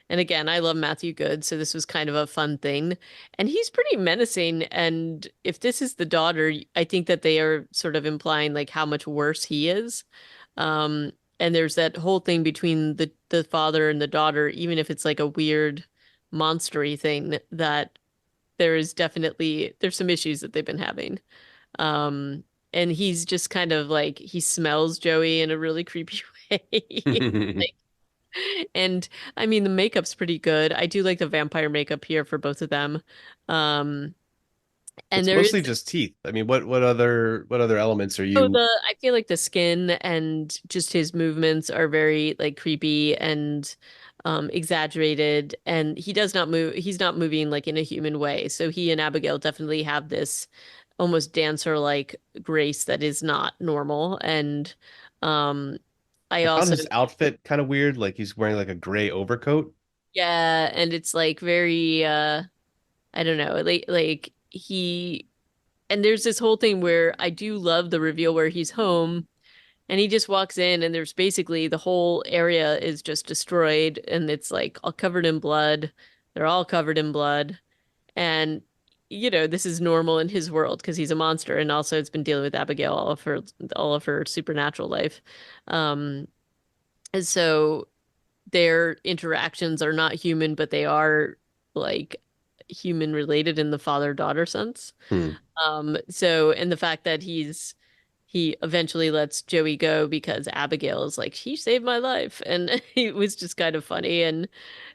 And again, I love Matthew Good, so this was kind of a fun thing. And he's pretty menacing. And if this is the daughter, I think that they are sort of implying like how much worse he is. Um, and there's that whole thing between the father and the daughter, even if it's like a weird monstery thing, that there is definitely there's some issues that they've been having. Um, and he's just kind of like he smells Joey in a really creepy way. Like, and I mean the makeup's pretty good. I do like the vampire makeup here for both of them. Um, and It's there mostly is just teeth. I mean, what other elements are oh, you? I feel like the skin and just his movements are very like creepy and exaggerated, and he does not move he's not moving like in a human way. So he and Abigail definitely have this almost dancer-like grace that is not normal. And um I I found also his outfit kind of weird. Like he's wearing like a gray overcoat. yeah, and it's like very I don't know, like he and there's this whole thing where I do love the reveal where he's home. And he just walks in, and there's basically the whole area is just destroyed, and it's like all covered in blood. They're all covered in blood. And, this is normal in his world because he's a monster. And also, it's been dealing with Abigail all of her supernatural life. Um, and so their interactions are not human, but they are like human related in the father-daughter sense. Hmm. So and the fact that he eventually lets Joey go because Abigail is like, she saved my life. And it was just kind of funny. And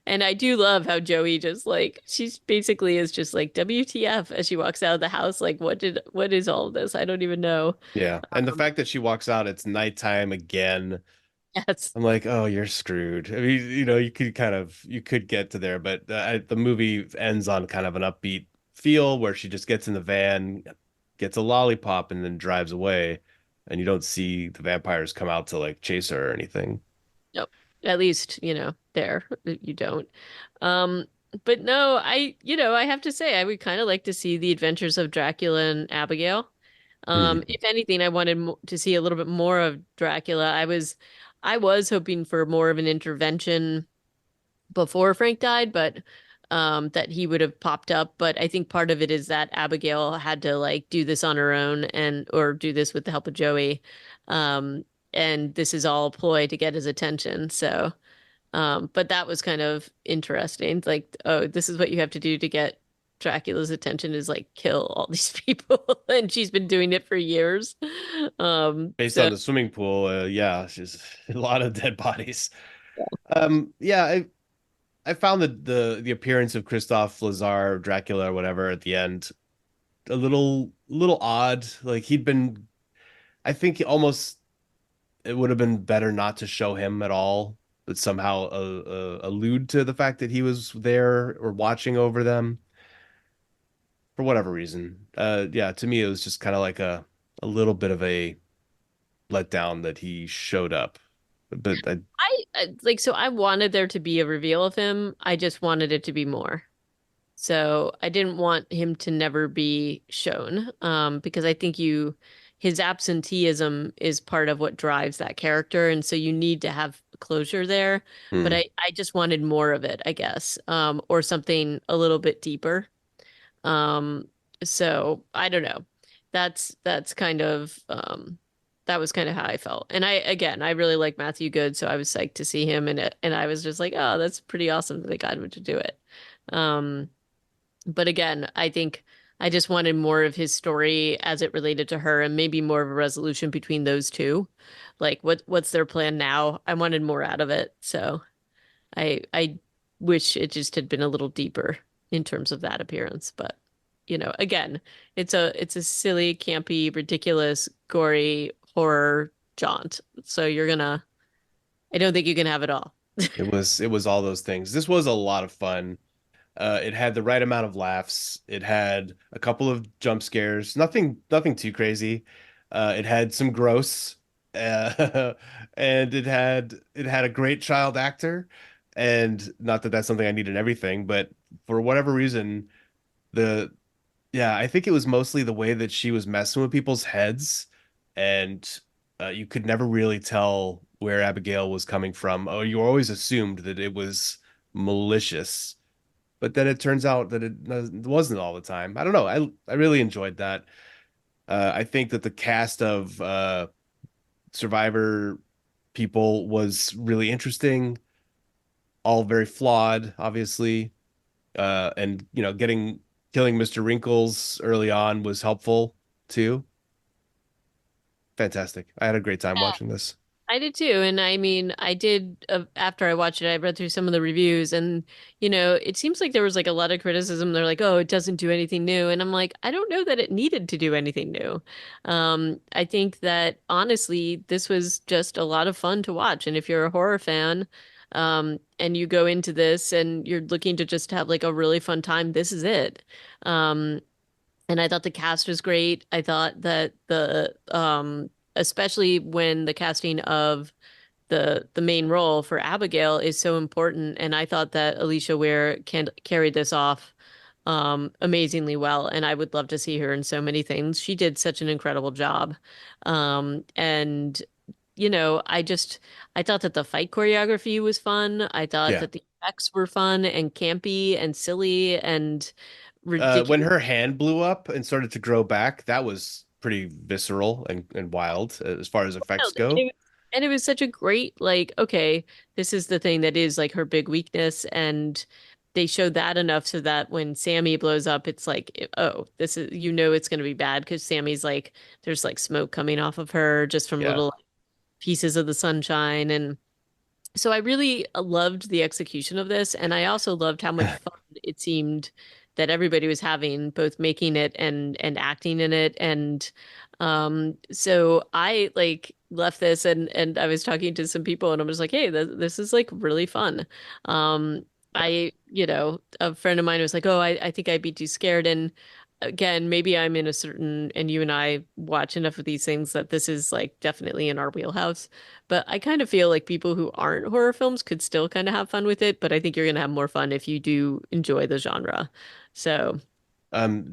I do love how Joey just like she's basically is just like WTF as she walks out of the house, like what is all of this? I don't even know. Yeah. And the fact that she walks out, it's nighttime again. Yes. I'm like, oh, you're screwed. I mean, you could get to there, but the movie ends on kind of an upbeat feel where she just gets in the van, gets a lollipop, and then drives away, and you don't see the vampires come out to like chase her or anything. Nope. At least, there you don't. Um, but no, I have to say I would kind of like to see the adventures of Dracula and Abigail. Hmm. If anything, I wanted to see a little bit more of Dracula. I was hoping for more of an intervention before Frank died, but that he would have popped up. But I think part of it is that Abigail had to like do this on her own and or do this with the help of Joey. Um, and this is all a ploy to get his attention. So, but that was kind of interesting. Like, oh, this is what you have to do to get Dracula's attention is like kill all these people. And she's been doing it for years. Based So on the swimming pool, yeah, she's a lot of dead bodies. Yeah, I found the appearance of Christoph Lazar, Dracula or whatever at the end a little odd. Like I think almost it would have been better not to show him at all, but somehow allude to the fact that he was there or watching over them for whatever reason. Yeah, to me it was just kind of like a little bit of a letdown that he showed up. But I wanted there to be a reveal of him. I just wanted it to be more. So I didn't want him to never be shown, because I think his absenteeism is part of what drives that character, and so you need to have closure there. But hmm. I just wanted more of it, I guess, or something a little bit deeper. Um, so I don't know. That's kind of that was kind of how I felt. And I really like Matthew Good, so I was psyched to see him in it, and I was just like, oh, that's pretty awesome that they got him to do it. Um, but again, I think I just wanted more of his story as it related to her and maybe more of a resolution between those two. Like what's their plan now? I wanted more out of it. So I wish it just had been a little deeper in terms of that appearance. But again, it's a silly, campy, ridiculous, gory horror jaunt. So I don't think you can have it all. It was all those things. This was a lot of fun. It had the right amount of laughs. It had a couple of jump scares. Nothing too crazy. It had some gross, uh, and it had a great child actor. And not that that's something I need in everything, but for whatever reason, the yeah, I think it was mostly the way that she was messing with people's heads, and you could never really tell where Abigail was coming from. Oh, you always assumed that it was malicious, but then it turns out that it wasn't all the time. I don't know. I really enjoyed that. I think that the cast of Survivor people was really interesting, all very flawed, obviously. And getting killing Mr. Wrinkles early on was helpful too. Fantastic. I had a great time watching this. I did too. And I mean, I did after I watched it, I read through some of the reviews and, it seems like there was like a lot of criticism. They're like, oh, it doesn't do anything new. And I'm like, I don't know that it needed to do anything new. I think that honestly, this was just a lot of fun to watch. And if you're a horror fan, and you go into this and you're looking to just have like a really fun time, this is it. Um, and I thought the cast was great. I thought that especially when the casting of the main role for Abigail is so important, and I thought that Alicia Ware can carried this off amazingly well, and I would love to see her in so many things. She did such an incredible job. And I thought that the fight choreography was fun. I thought Yeah. that the effects were fun and campy and silly and When ridiculous. her hand blew up and started to grow back, that was pretty visceral and wild as far as effects Wild. And go. it was such a great, like, okay, this is the thing that is like her big weakness. And they showed that enough so that when Sammy blows up, it's like, oh, this is, it's going to be bad because Sammy's like, there's like smoke coming off of her just from Yeah. little pieces of the sunshine. And so I really loved the execution of this, and I also loved how much fun it seemed that everybody was having, both making it and acting in it. And so I like left this and I was talking to some people and I was like, hey, this is like really fun. A friend of mine was like, oh, I think I'd be too scared. And again, maybe I'm in a certain, and you and I watch enough of these things that this is like definitely in our wheelhouse. But I kind of feel like people who aren't horror films could still kind of have fun with it. But I think you're going to have more fun if you do enjoy the genre. So,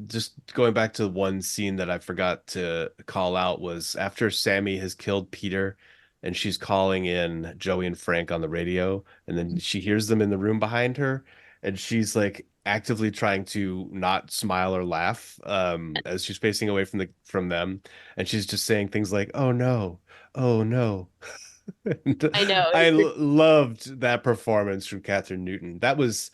Just going back to one scene that I forgot to call out was after Sammy has killed Peter and she's calling in Joey and Frank on the radio, and then she hears them in the room behind her, and she's like actively trying to not smile or laugh as she's facing away from them, and she's just saying things like, "Oh no, oh no." And I know. I loved that performance from Catherine Newton. That was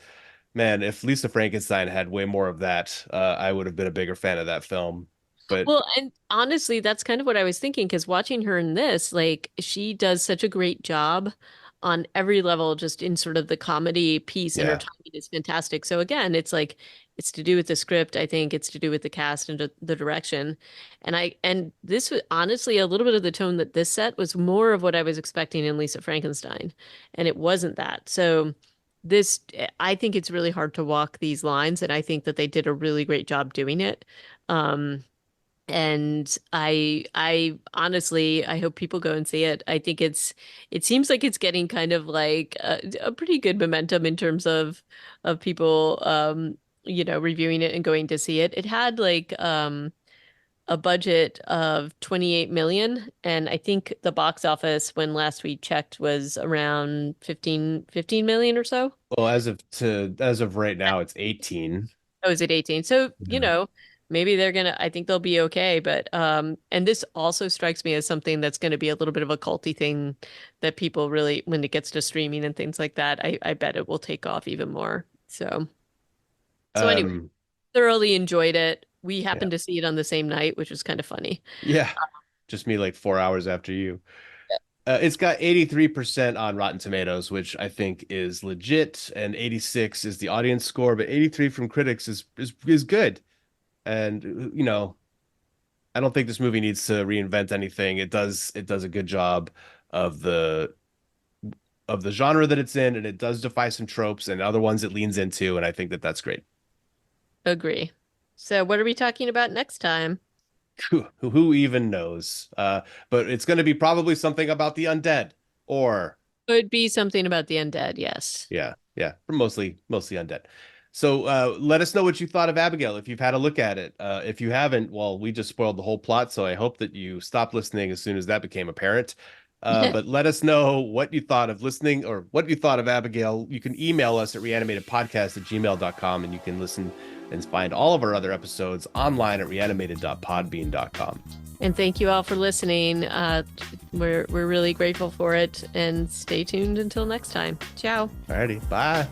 Man, if Lisa Frankenstein had way more of that, I would have been a bigger fan of that film. But Well, and honestly, that's kind of what I was thinking because watching her in this, like, she does such a great job on every level, just in sort of the comedy piece, and her yeah, timing is fantastic. So again, it's like it's to do with the script. I think it's to do with the cast and the direction. And this was honestly a little bit of the tone that this set was more of what I was expecting in Lisa Frankenstein, and it wasn't that. So this, I think it's really hard to walk these lines, and I think that they did a really great job doing it. And I honestly, I hope people go and see it. I think it seems like it's getting kind of like a pretty good momentum in terms of people, reviewing it and going to see it. It had like a budget of 28 million, and I think the box office when last we checked was around 15 million or so. well, as of right now, it's 18. Oh, is it 18? So, Yeah. maybe they're gonna, I think they'll be okay. But and this also strikes me as something that's gonna be a little bit of a culty thing that people really, when it gets to streaming and things like that, I bet it will take off even more. So anyway, Um, thoroughly enjoyed it. We yeah, happened to see it on the same night, which was kind of funny. yeah, just me like 4 hours after you. It's got 83% on Rotten Tomatoes, which I think is legit, and 86 is the audience score, but 83 from critics is good. And I don't think this movie needs to reinvent anything. It does a good job of the genre that it's in, and it does defy some tropes and other ones it leans into, and I think that that's great. Agree. So what are we talking about next time? Who even knows? But it's going to be probably something about the undead, or Could be something about the undead, yes. yeah, yeah, mostly undead. So let us know what you thought of Abigail if you've had a look at it. If you haven't, well, we just spoiled the whole plot, so I hope that you stopped listening as soon as that became apparent. But let us know what you thought of listening or what you thought of Abigail. You can email us at reanimatedpodcast@gmail.com, and you can listen and find all of our other episodes online at reanimated.podbean.com. And thank you all for listening. We're really grateful for it. And stay tuned until next time. Ciao. Alrighty, bye.